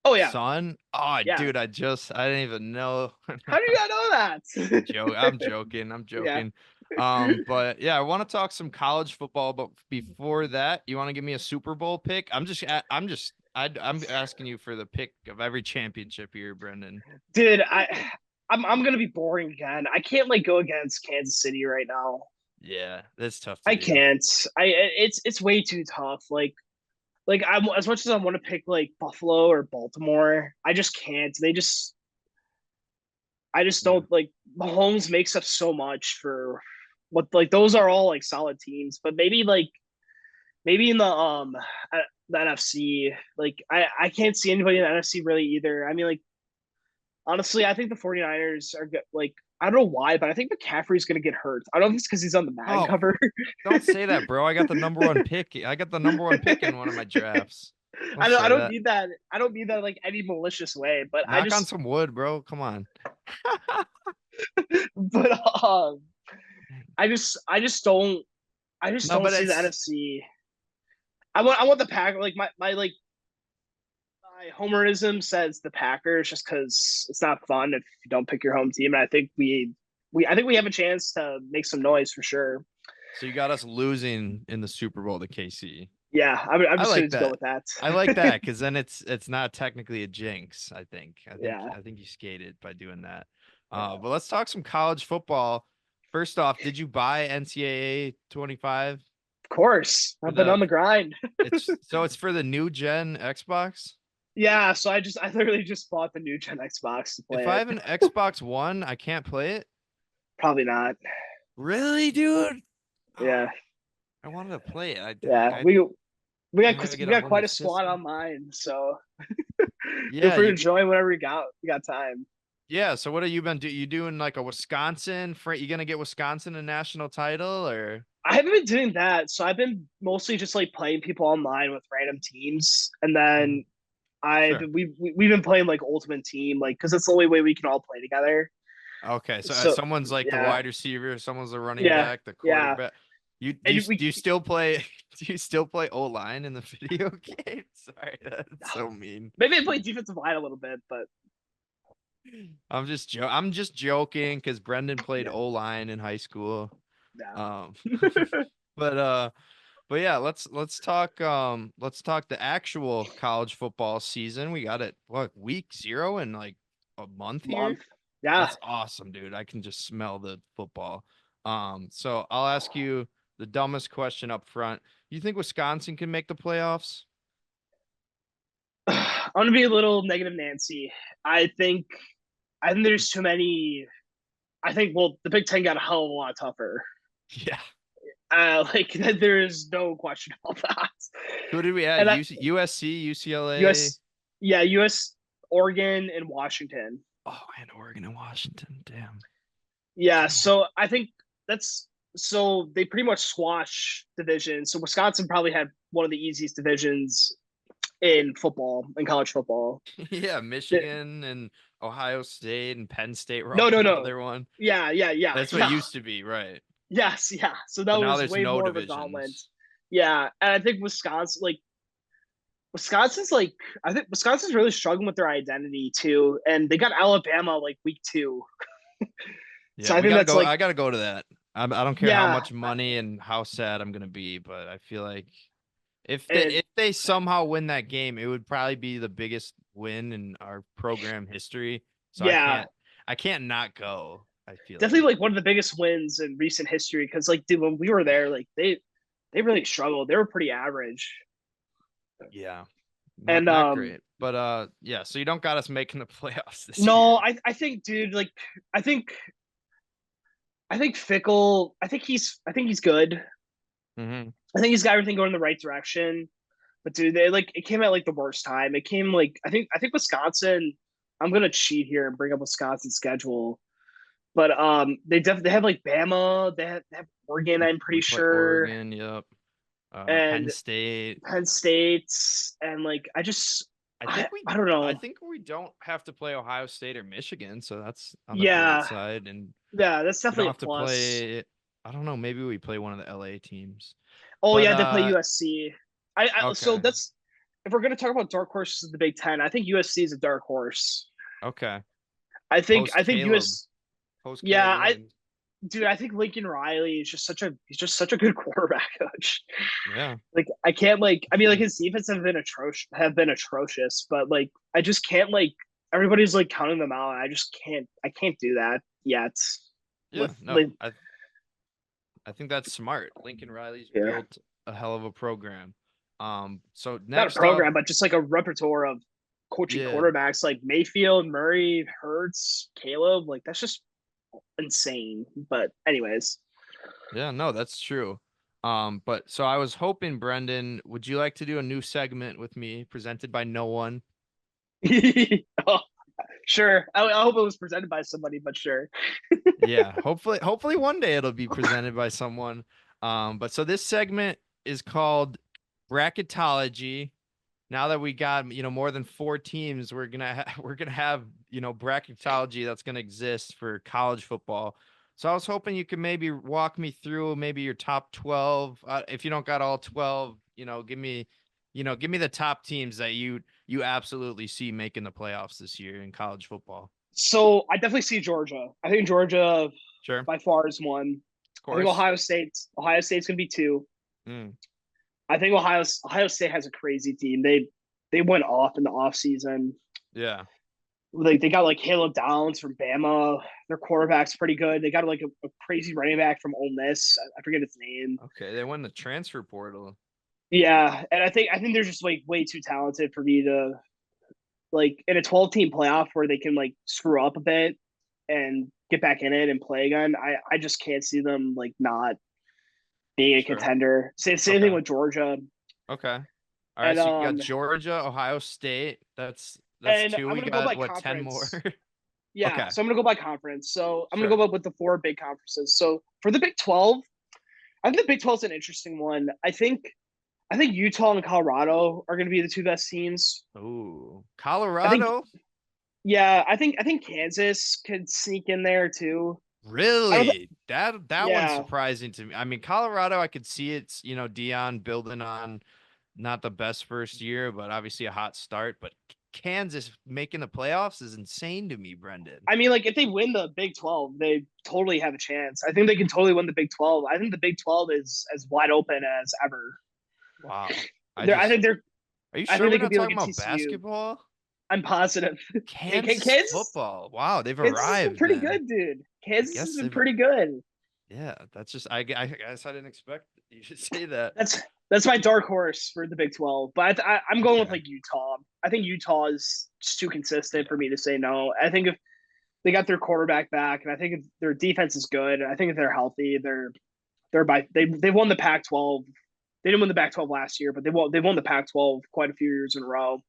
Oh yeah, son. Oh yeah. Dude, I didn't even know. How do you not know that? I'm joking. Yeah. But yeah, I want to talk some college football. But before that, you want to give me a Super Bowl pick? I'm asking you for the pick of every championship here, Brenden. Dude, I'm gonna be boring again. I can't like go against Kansas City right now. Yeah, that's tough. I can't. It's way too tough. Like I'm as much as I want to pick like Buffalo or Baltimore, I just can't. I just don't like Mahomes makes up so much for what like those are all like solid teams, but maybe in the NFC, like I can't see anybody in the NFC really either. I mean like honestly, I think the 49ers are good. Like I don't know why, but I think McCaffrey's going to get hurt. I don't know if it's because he's on the Madden cover. Don't say that, bro. I got the number 1 pick. I got the number 1 pick in one of my drafts. I don't mean that. I don't mean that like any malicious way, but knock on some wood, bro. Come on. But I just don't see the NFC. I want the Packers. Like my homerism says the Packers just because it's not fun if you don't pick your home team. And I think we have a chance to make some noise for sure. So you got us losing in the Super Bowl to KC. Yeah, I'm just going to go with that. I like that because then it's not technically a jinx. I think you skated by doing that. But let's talk some college football. First off, did you buy NCAA 25? Of course, I've been on the grind. It's for the new gen Xbox. Yeah, so I literally just bought the new gen Xbox to play. If I have an Xbox One, I can't play it. Probably not. Really, dude? Yeah. I wanted to play it. We got quite a squad on mine, so Feel free to join whenever you got time. Yeah. So what have you been doing? You doing like a Wisconsin? You gonna get Wisconsin a national title or? I haven't been doing that, so I've been mostly just like playing people online with random teams, and then we've been playing like Ultimate Team, like because it's the only way we can all play together. Okay, so someone's like the wide receiver, someone's the running back, the quarterback. Do you still play? Do you still play O-line in the video game? Sorry, that's so mean. Maybe I play defensive line a little bit, but I'm just joking because Brenden played O-line in high school. Yeah. But yeah, let's talk the actual college football season. We got it week 0 in like a month here. Yeah. That's awesome, dude. I can just smell the football. So I'll ask you the dumbest question up front. You think Wisconsin can make the playoffs? I'm gonna be a little negative Nancy. I think there's too many. I think the Big Ten got a hell of a lot tougher. Yeah. Like there is no question about that. Who did we add? USC, UCLA, US, Oregon, and Washington. Oh, and Oregon and Washington. Damn. Yeah, so I think they pretty much squash divisions. So Wisconsin probably had one of the easiest divisions in college football. Yeah, Michigan and Ohio State and Penn State were no. Another one. Yeah. That's what it used to be, right? Yes, yeah. So that was way more of a gauntlet. Yeah, and I think Wisconsin's I think Wisconsin's really struggling with their identity too, and they got Alabama like week 2. Yeah, so I think I gotta go to that. I don't care how much money and how sad I'm gonna be, but I feel like if they somehow win that game, it would probably be the biggest win in our program history. So I can't not go. I feel definitely like one of the biggest wins in recent history because like dude, when we were there, like they really struggled. They were pretty average. Yeah. Not great. But yeah, so you don't got us making the playoffs this year. I think dude, like I think Fickle, I think he's good. Mm-hmm. I think he's got everything going in the right direction. But dude, it came at like the worst time. It came like I think Wisconsin, I'm gonna cheat here and bring up Wisconsin's schedule. But they have like Bama, they have Oregon, I'm pretty sure. Oregon, yep. And Penn State, and like I don't know. I think we don't have to play Ohio State or Michigan, so that's on the bright side. And yeah, that's definitely a plus. I don't know. Maybe we play one of the LA teams. Oh yeah, they play USC. Okay. So that's if we're gonna talk about dark horses in the Big Ten, I think USC is a dark horse. Okay. I think US. Yeah, I think Lincoln Riley is just such a good quarterback coach. Yeah. Like I can't like his defense have been atrocious, but like I just can't like everybody's like counting them out. I can't do that yet. Yeah. I think that's smart. Lincoln Riley's built a hell of a program. So next not a program, but just like a repertoire of coaching quarterbacks like Mayfield, Murray, Hurts, Caleb. Like that's just insane. But anyways. Yeah, no, that's true. But so I was hoping, Brenden, would you like to do a new segment with me presented by no one? Oh, sure. I hope it was presented by somebody, but sure. Yeah, hopefully one day it'll be presented by someone. But so this segment is called Bracketology. Now that we got, more than 4 teams, we're going to have, bracketology that's going to exist for college football. So I was hoping you could maybe walk me through maybe your top 12. If you don't got all 12, give me the top teams that you absolutely see making the playoffs this year in college football. So I definitely see Georgia. I think Georgia by far is 1. Of course. I think Ohio State's going to be 2. I think Ohio State has a crazy team. They went off in the offseason. Yeah. Like they got like Caleb Downs from Bama. Their quarterback's pretty good. They got like a crazy running back from Ole Miss. I forget his name. Okay, they won the transfer portal. Yeah, and I think they're just like way too talented for me to like in a 12-team playoff where they can like screw up a bit and get back in it and play again. I just can't see them like not being a contender. Same thing with Georgia. Okay. All right, so you got Georgia, Ohio State. That's And two. I'm We gonna go by got what, 10 more? conference. Yeah, Okay. so I'm gonna go by conference. So I'm Sure. gonna go with the 4 big conferences. So for the Big 12, I think the Big 12 is an interesting one. I think Utah and Colorado are gonna be the 2 best teams. Ooh, I think Colorado. yeah, I think Kansas could sneak in there too. Really? That one's Yeah. surprising to me. I mean, Colorado, I could see it's, Dion building on not the best first year, but obviously a hot start. But Kansas making the playoffs is insane to me, Brenden. I mean, like if they win the Big 12, they totally have a chance. I think they can totally win the Big 12. I think the Big 12 is as wide open as ever. Wow. I think they're. Are you I sure think we're they could not be like talking a about TCU. basketball? I'm positive. Kansas football. Wow, they've Kansas has been arrived. pretty Then. good, dude. Kansas guess has been they've- pretty good. Yeah, that's just I guess I didn't expect you should say that. That's my dark horse for the Big 12. But I'm going with Okay. like Utah. I think Utah is just too consistent Yeah. for me to say no. I think if they got their quarterback back, and I think if their defense is good, I think if they're healthy, they won the Pac-12. They didn't win the Pac-12 last year, but they won the Pac-12 quite a few years in a row.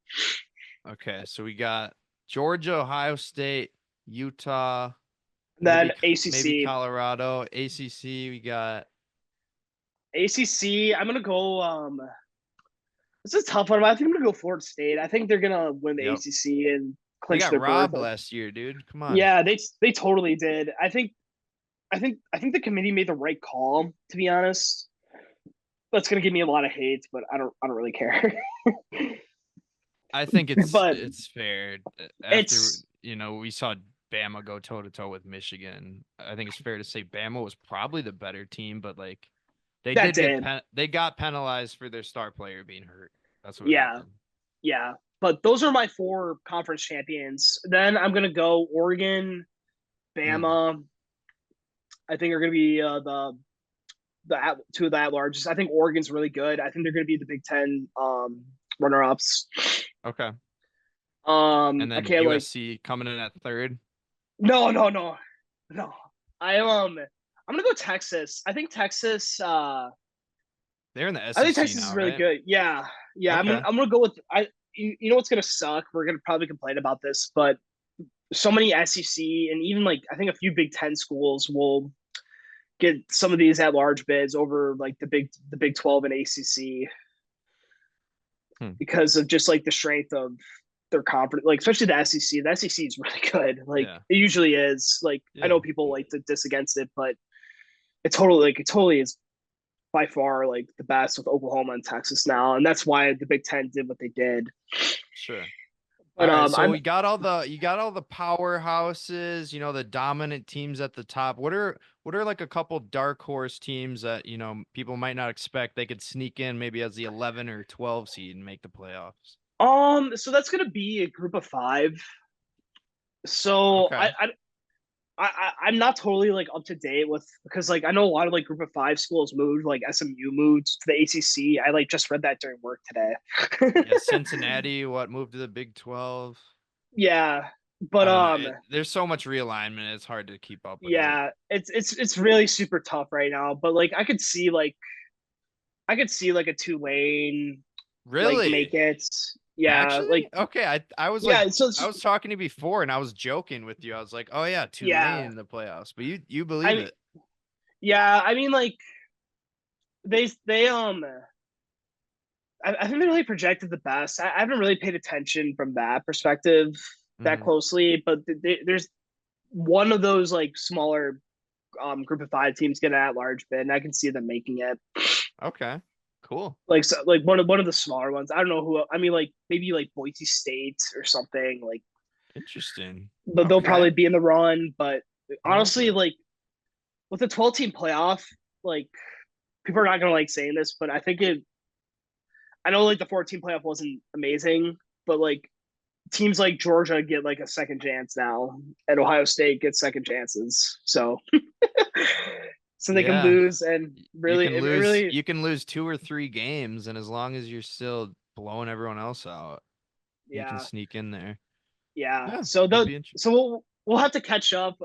Okay, so we got Georgia, Ohio State, Utah, Then maybe ACC. Colorado, ACC. We got ACC. I'm gonna go. This is a tough one. But I think I'm gonna go Florida State. I think they're gonna win the Yep. ACC and they clinch got their robbed berth. last year, dude. Come on. Yeah, they totally did. I think the committee made the right call. To be honest, that's gonna give me a lot of hate, but I don't really care. I think But it's fair. After we saw Bama go toe to toe with Michigan, I think it's fair to say Bama was probably the better team, but like they they got penalized for their star player being hurt. That's what happened. Yeah. But those are my 4 conference champions. Then I'm gonna go Oregon, Bama. I think are gonna be the 2 of the at-larges. I think Oregon's really good. I think they're gonna be the Big 10 runner-ups. Okay. And then okay, USC coming in at 3rd. No. I'm gonna go Texas. I think Texas. They're in the SEC. I think Texas is really right? good. Yeah. Okay. I'm gonna go with You know what's gonna suck? We're gonna probably complain about this, but so many SEC and even like I think a few Big 10 schools will get some of these at-large bids over like the Big 12 and ACC because of just like the strength of their conference, like especially the SEC. The SEC is really good. Like it usually is. Like I know people like to diss against it, but it totally is by far like the best with Oklahoma and Texas now, and that's why the Big 10 did what they did. Sure. But all right, so you got all the powerhouses, the dominant teams at the top. What are like a couple dark horse teams that people might not expect they could sneak in maybe as the 11 or 12 seed and make the playoffs? So that's gonna be a group of 5. So okay. I'm not totally like up to date with because like I know a lot of like group of 5 schools moved, like SMU moved to the ACC. I like just read that during work today. Yeah, Cincinnati moved to the Big 12. Yeah, but there's so much realignment, it's hard to keep up with. Yeah, it's really super tough right now. But like I could see like a Tulane really make it. Yeah, actually? like okay. I was I was talking to you before, and I was joking with you. I was like, "Oh yeah, Tulane in the playoffs," but you believe it? Yeah, I mean, like they I think they really projected the best. I haven't really paid attention from that perspective that closely, but there's one of those like smaller group of 5 teams get an at-large bid, and I can see them making it. Okay. Cool. Like one of the smaller ones. I don't know who. I mean, like maybe like Boise State or something. Like interesting. But they'll probably be in the run. But honestly, like with the 12-team playoff, like people are not gonna like saying this, but I think I know like the 14 playoff wasn't amazing, but like teams like Georgia get like a second chance now, and Ohio State gets second chances. So. So they can lose and you can lose 2 or 3 games, and as long as you're still blowing everyone else out, you can sneak in there. Yeah. So we'll have to catch up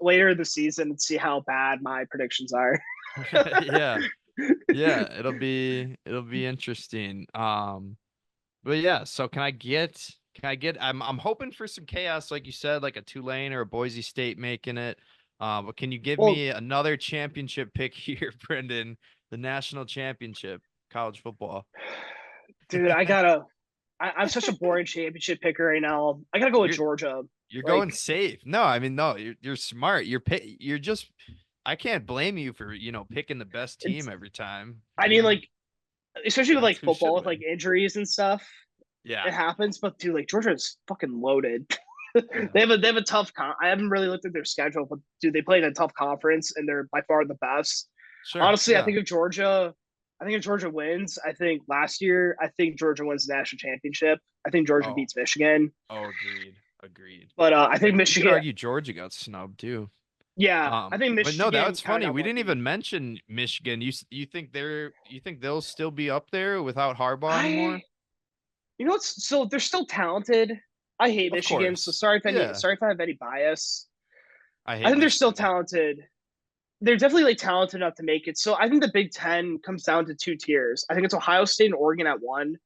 later this season and see how bad my predictions are. Yeah. It'll be interesting. But yeah, so can I get Can I get? I'm hoping for some chaos, like you said, like a Tulane or a Boise State making it. But can you give me another championship pick here, Brenden? The national championship, college football. Dude, I'm such a boring championship picker right now. I gotta go with Georgia. You're going safe. No, I mean, no, you're smart. You're just. I can't blame you for picking the best team every time. I mean, like, especially with like football, with like injuries and stuff. Yeah, it happens. But dude, like Georgia's fucking loaded. They have a tough. I haven't really looked at their schedule, but dude, they played in a tough conference, and they're by far the best. Sure, honestly, yeah. I think if Georgia wins, I think last year, I think Georgia wins the national championship. I think Georgia beats Michigan. Oh, agreed. But I think Michigan. You could argue Georgia got snubbed too. Yeah, I think Michigan. But no, that's funny. We didn't even mention Michigan. You think they'll still be up there without Harbaugh anymore? So they're still talented. I hate Michigan, so sorry if I have any bias. I think they're still talented. They're definitely like talented enough to make it. So I think the Big Ten comes down to two tiers. I think it's Ohio State and Oregon at one,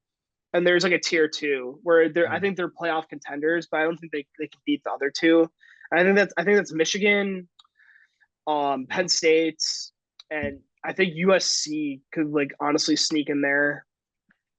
and there's like a tier two where I think they're playoff contenders, but I don't think they can beat the other two. I think that's Michigan, Penn State, and I think USC could like honestly sneak in there.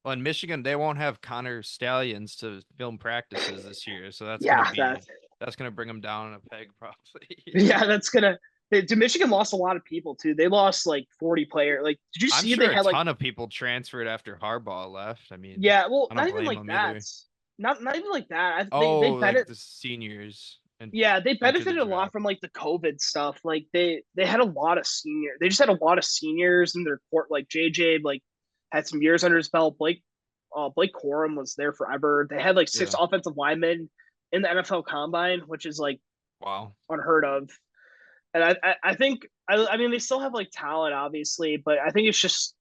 Well, in Michigan, they won't have Connor Stallions to film practices this year, so that's gonna bring them down a peg probably. Yeah, that's gonna. Michigan lost a lot of people too. They lost like 40 players. Like, did you see? I'm sure they had a ton of people transferred after Harbaugh left. I mean, yeah, well, not even like that. Not even like that. They like the seniors. Yeah, they benefited a lot from like the COVID stuff. Like they had a lot of seniors. They just had a lot of seniors in their court. Like JJ like had some years under his belt. Blake Corum was there forever. They had like 6 offensive linemen in the NFL Combine, which is like unheard of. And I think I mean they still have like talent obviously, but I think it's just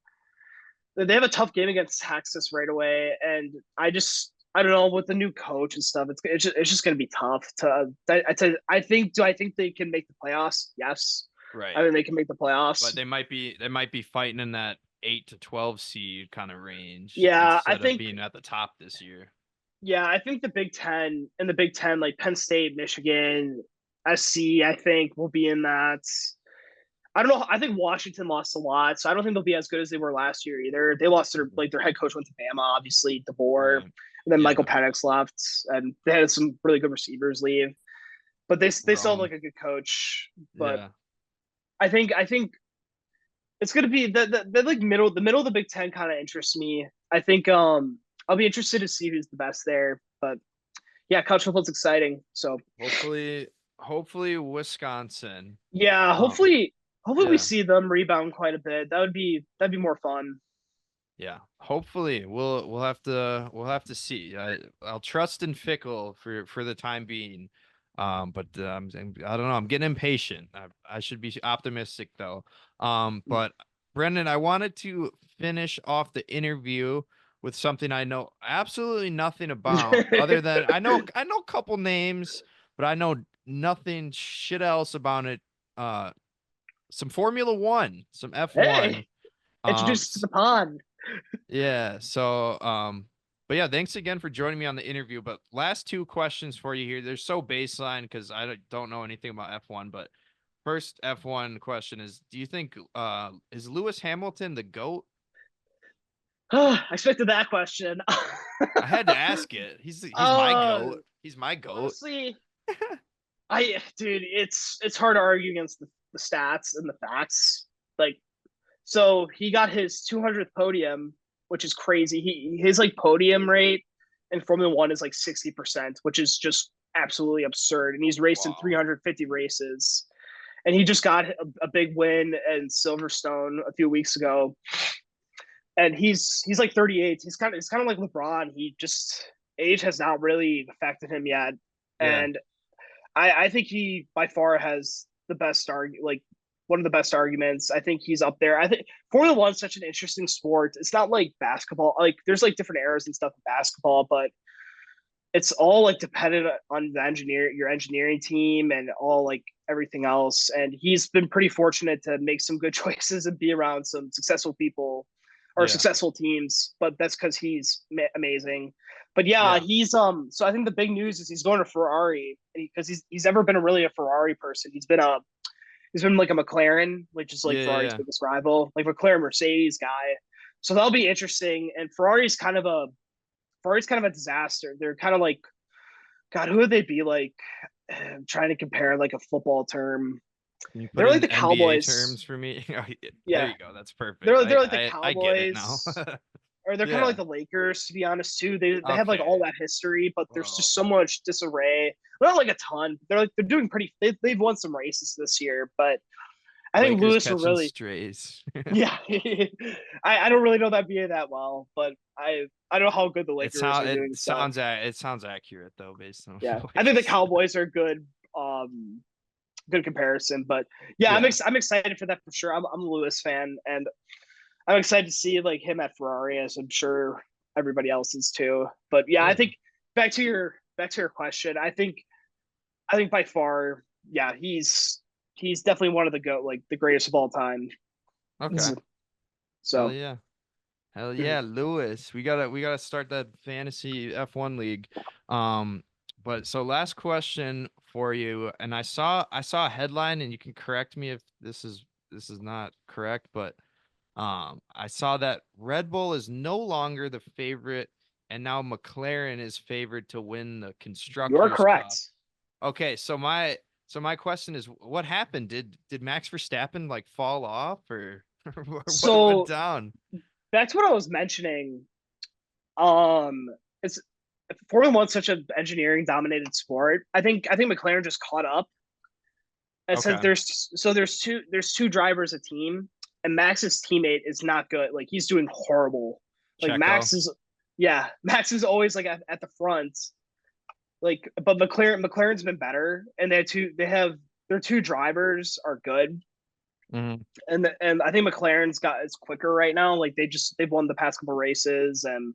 they have a tough game against Texas right away, and I don't know, with the new coach and stuff, it's just going to be tough I think they can make the playoffs? Yes. Right. I think they can make the playoffs. But they might be fighting in that 8 to 12 seed kind of range. Yeah, I think being at the top this year. Yeah, I think the Big Ten like Penn State, Michigan, SC, I think will be in that. I don't know. I think Washington lost a lot, so I don't think they'll be as good as they were last year either. They lost their head coach went to Bama, obviously, DeBoer, and then Michael Penix left, and they had some really good receivers leave. But they still have like a good coach. But I think it's gonna be the like middle of the Big Ten kind of interests me. I think I'll be interested to see who's the best there. But yeah, college football's exciting. So hopefully Wisconsin. Yeah, hopefully we see them rebound quite a bit. That'd be more fun. Yeah, hopefully we'll have to see. I'll trust in Fickle for the time being. But I don't know. I'm getting impatient. I should be optimistic though. But Brenden, I wanted to finish off the interview with something I know absolutely nothing about, other than I know a couple names, but I know nothing shit else about it. Some Formula One, some F1. Hey, introduced to the pond. Yeah. So, but yeah, thanks again for joining me on the interview. But last 2 questions for you here. They're so baseline because I don't know anything about F1. But first F1 question is: do you think is Lewis Hamilton the GOAT? I expected that question. I had to ask it. He's my GOAT. He's my GOAT. Honestly, dude, it's hard to argue against the stats and the facts. Like, so he got his 200th podium, which is crazy. His like podium rate in Formula One is like 60%, which is just absolutely absurd. And he's raced in 350 races, and he just got a big win in Silverstone a few weeks ago. And he's like 38. He's kind of like LeBron. He just age has not really affected him yet, and I think he by far has the best one of the best arguments. I think he's up there. I think Formula One is such an interesting sport. It's not like basketball. Like there's like different eras and stuff in basketball, but it's all like dependent on your engineering team and all like everything else. And he's been pretty fortunate to make some good choices and be around some successful people or successful teams, but that's because he's amazing. But he's so I think the big news is he's going to Ferrari because he's never been really a Ferrari person. He's been like a McLaren, which is like Ferrari's biggest rival, like McLaren Mercedes guy. So that'll be interesting. And Ferrari's kind of a disaster. They're kind of like, God, who would they be like? I'm trying to compare like a football term. They're like the NBA Cowboys terms for me. Yeah, there you go. That's perfect. They're like the Cowboys. I get it now. Or they're kind of like the Lakers, to be honest, too. They have like all that history, but there's just so much disarray. Not like a ton. They're doing pretty. They've won some races this year, but I think Lakers Lewis will really strays. Yeah, I don't really know that BA that well, but I don't know how good the Lakers are doing. It sounds accurate though, based on I think the Cowboys are good. Good comparison, but I'm excited for that for sure. I'm a Lewis fan, and I'm excited to see like him at Ferrari, as I'm sure everybody else is too. But I think back to your question, I think by far, he's definitely one of the greatest of all time. Okay. So hell yeah, Lewis. We gotta start that fantasy F1 league. But so last question for you, and I saw a headline, and you can correct me if this is not correct, but I saw that Red Bull is no longer the favorite, and now McLaren is favored to win the constructors. You're correct. Cup. Okay, so my question is, what happened? Did Max Verstappen like fall off, or what went down? That's what I was mentioning. It's Formula 1's such an engineering dominated sport. I think McLaren just caught up. And since there's two drivers a team, and Max's teammate is not good. Like he's doing horrible. Like Checo. Max is always like at the front. Like, but McLaren's been better, and their two drivers are good. Mm-hmm. And I think McLaren's is quicker right now. Like they've won the past couple races, and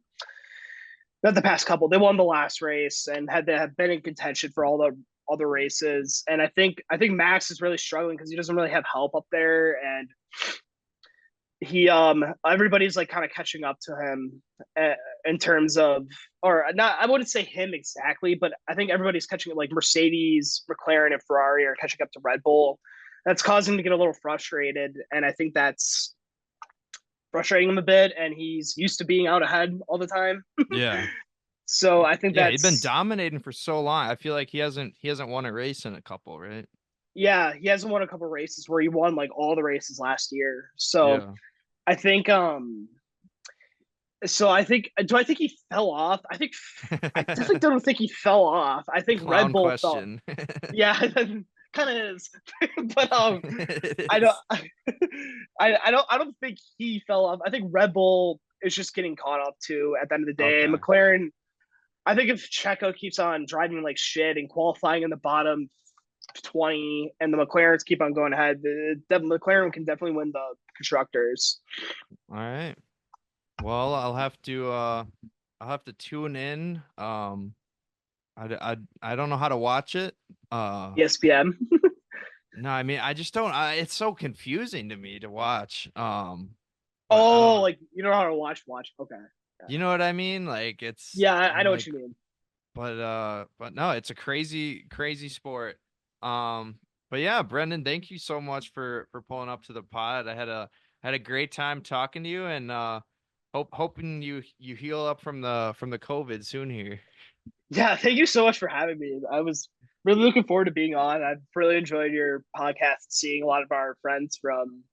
not the past couple. They won the last race and have been in contention for all the other races. And I think Max is really struggling because he doesn't really have help up there, and he everybody's like kind of catching up to him in terms of, or not, I wouldn't say him exactly, but I think everybody's catching up. Like Mercedes, McLaren, and Ferrari are catching up to Red Bull. That's causing him to get a little frustrated, and I think that's frustrating him a bit, and he's used to being out ahead all the time. Yeah. So I think he's been dominating for so long. I feel like he hasn't won a race in a couple, right? Yeah, he hasn't won a couple races where he won like all the races last year. So I think do I think he fell off? I definitely don't think he fell off. I think Clown Red Bull question. fell. Yeah, kind of is. But I don't think he fell off. I think Red Bull is just getting caught up too at the end of the day. And McLaren, I think if Checo keeps on driving like shit and qualifying in the bottom 20 and the McLarens keep on going ahead, the McLaren can definitely win the constructors. All right. Well, I'll have to tune in. I don't know how to watch it. ESPN. No, I mean, I just don't. It's so confusing to me to watch. Like you don't know how to watch. Okay. Yeah. You know what I mean? Like it's. Yeah, I know what you mean. But no, it's a crazy sport. But yeah, Brenden, thank you so much for pulling up to the pod. I had a great time talking to you, and hoping you heal up from the COVID soon here. Yeah, thank you so much for having me. I was really looking forward to being on. I've really enjoyed your podcast, seeing a lot of our friends from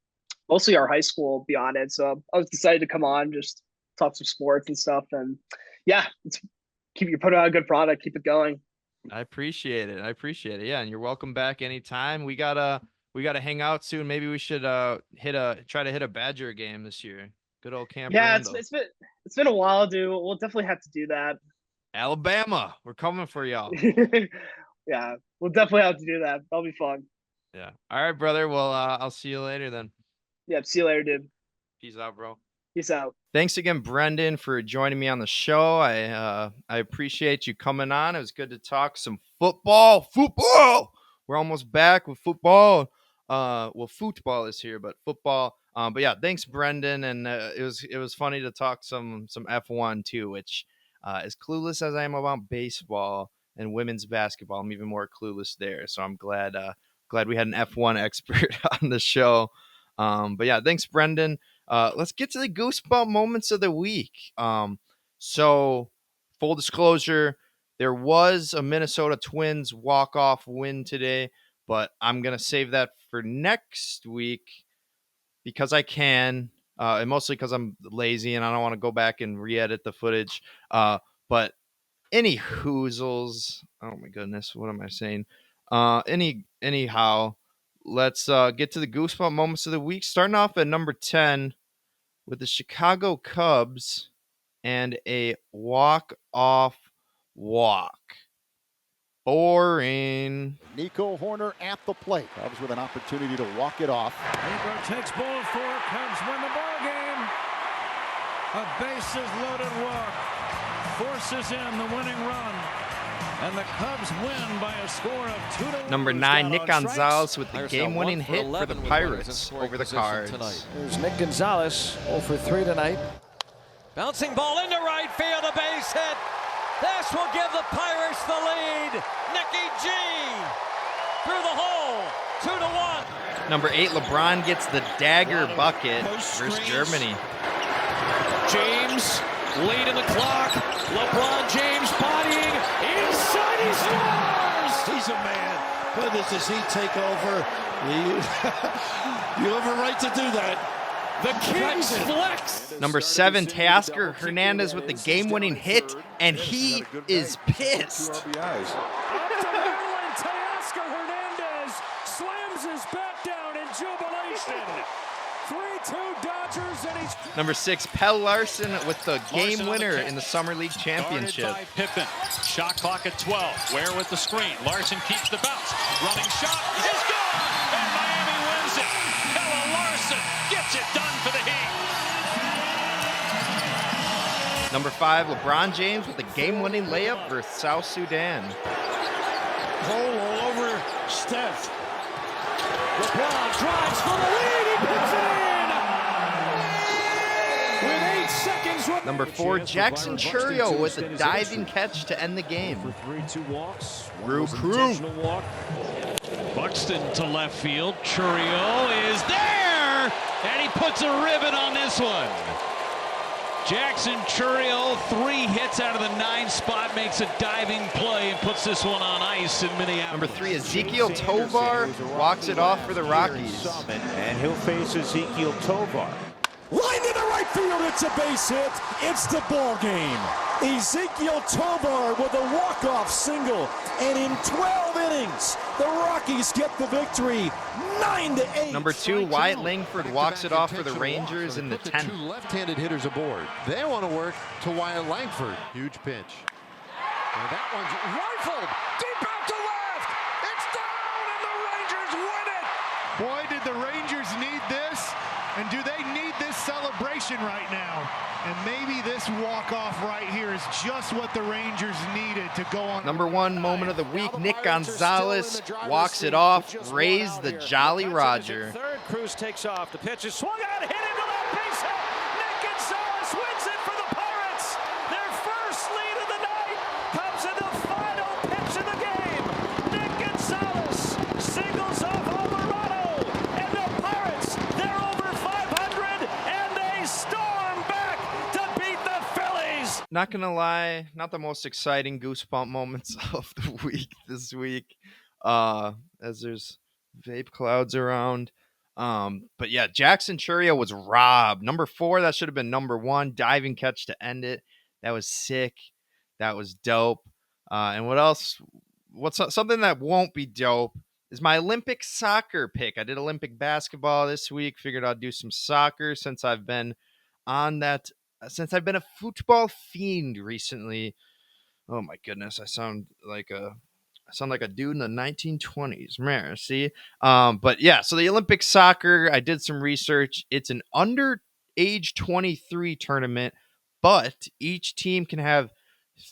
mostly our high school be on it. So I was decided to come on, just talk some sports and stuff. And yeah, keep you putting out a good product, keep it going. I appreciate it. Yeah, and you're welcome back anytime. We gotta hang out soon. Maybe we should try to hit a Badger game this year. Good old Camp. Yeah, it's been a while, dude. We'll definitely have to do that. Alabama, we're coming for y'all. Yeah, we'll definitely have to do that. That'll be fun. Yeah. All right, brother. Well, I'll see you later then. Yeah, see you later, dude. Peace out, bro. Peace out. Thanks again, Brenden, for joining me on the show. I appreciate you coming on. It was good to talk some football. We're almost back with football. Well, football is here, but football. But yeah, thanks, Brenden, and it was funny to talk some F1 too, which as clueless as I am about baseball and women's basketball, I'm even more clueless there. So I'm glad we had an F1 expert on the show. But yeah, thanks, Brenden. Let's get to the Goosebump moments of the week. So full disclosure, there was a Minnesota Twins walk-off win today, but I'm going to save that for next week because I can, and mostly because I'm lazy and I don't want to go back and re-edit the footage. But any hoozles, oh my goodness, what am I saying? Anyhow, let's get to the Goosebump moments of the week. Starting off at number 10 with the Chicago Cubs and a walk-off walk. Boring. Nico Horner at the plate. Cubs with an opportunity to walk it off. Lieber takes ball 4. Cubs win the ball game. A bases-loaded walk forces in the winning run. And the Cubs win by a score of 2-1. Number 9, Nick Gonzalez with the game-winning hit for the Pirates over the Cards. There's Nick Gonzalez, 0 for 3 tonight. Bouncing ball into right field, a base hit. This will give the Pirates the lead. Nicky G through the hole, 2-1. Number 8, LeBron gets the dagger bucket versus Germany. James, lead in the clock. LeBron James bodying inside, he scores! He's a man. Goodness, does he take over? You have a right to do that. The Kings flex. Number 7, Teoscar Hernandez with the game-winning hit, and he is pissed. Up the middle, and Teoscar Hernandez slams his bat down in jubilation. 3-2 Dodgers, and he's... Number 6, Pell Larson with the game winner in the Summer League Championship. Pippen. Shot clock at 12. Ware with the screen. Larson keeps the bounce. Running shot is gone, and Miami wins it. Pella Larson gets it done for the Heat. Number 5, LeBron James with the game-winning layup versus South Sudan. Cole all over Steph. LeBron drives for the lead. He puts it in. With 8 seconds. Number 4, Jackson Churio with a diving catch to end the game. For 3-2 walks. Crew. Walk. Buxton to left field. Churio is there, and he puts a ribbon on this one. Jackson Churio, 3 hits out of the 9 spot, makes a diving play and puts this one on ice in Minneapolis. Number 3, Ezekiel Tovar walks it off for the Rockies. And he'll face Ezekiel Tovar. Line to the right field, it's a base hit. It's the ball game. Ezekiel Tovar with a walk-off single. And in 12 innings, the Rockies get the victory, 9-8. Number 2, Wyatt Langford walks it off for the Rangers in the 10th. 2 left-handed hitters aboard. They want to work to Wyatt Langford. Huge pinch. And that one's rifled deep out to left. It's down, and the Rangers win it. Boy, did the Rangers need this, and do they need this celebration right now? And maybe this walk-off right here is just what the Rangers needed to go on. Number 1 moment of the week, Nick Gonzalez walks it off, raise the Jolly Roger. Third, Cruz takes off. The pitch is swung out, hit into that base hit. Nick Gonzalez wins it for the Pirates. Their first lead of the night comes in the final pitch of the game. Nick Gonzalez singles off Alvarado, and the Pirates, they're over 500, and they storm back to beat the Phillies. Not gonna lie, not the most exciting Goosebump moments of the week this week, as there's vape clouds around. But yeah, Jackson Churio was robbed. Number 4, that should have been number 1, diving catch to end it. That was sick. That was dope. And what else? What's something that won't be dope is my Olympic soccer pick. I did Olympic basketball this week. Figured I'd do some soccer since I've been a football fiend recently. Oh my goodness, I sound like a dude in the 1920s. Man, see? But yeah, so the Olympic soccer, I did some research. It's an under age 23 tournament, but each team can have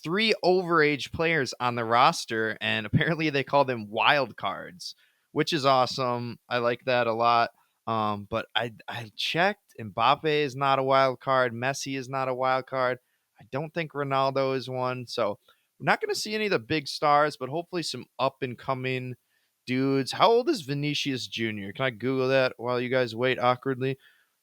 3 overage players on the roster, and apparently they call them wild cards, which is awesome. I like that a lot. But I checked. Mbappe is not a wild card. Messi is not a wild card. I don't think Ronaldo is one. So we're not going to see any of the big stars, but hopefully some up and coming dudes. How old is Vinicius Jr.? Can I Google that while you guys wait awkwardly?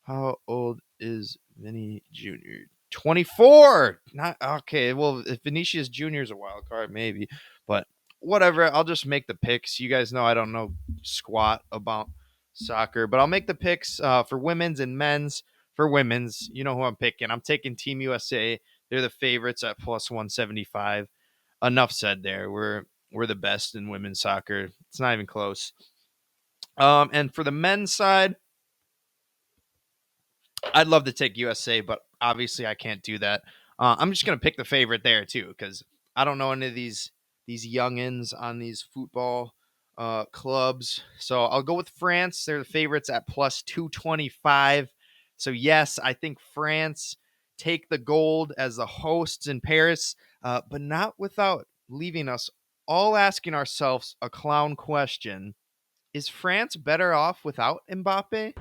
How old is Vinny Jr.? 24. Not okay. Well, if Vinicius Jr. is a wild card, maybe, but whatever. I'll just make the picks. You guys know I don't know squat about soccer, but I'll make the picks for women's and men's. For women's, you know who I'm picking. I'm taking Team USA. They're the favorites at plus 175. Enough said there. We're the best in women's soccer. It's not even close. And for the men's side, I'd love to take USA, but obviously I can't do that. I'm just gonna pick the favorite there too, because I don't know any of these youngins on these football clubs. So I'll go with France. They're the favorites at plus 225. So yes, I think France take the gold as the hosts in Paris, but not without leaving us all asking ourselves a clown question. Is France better off without Mbappe?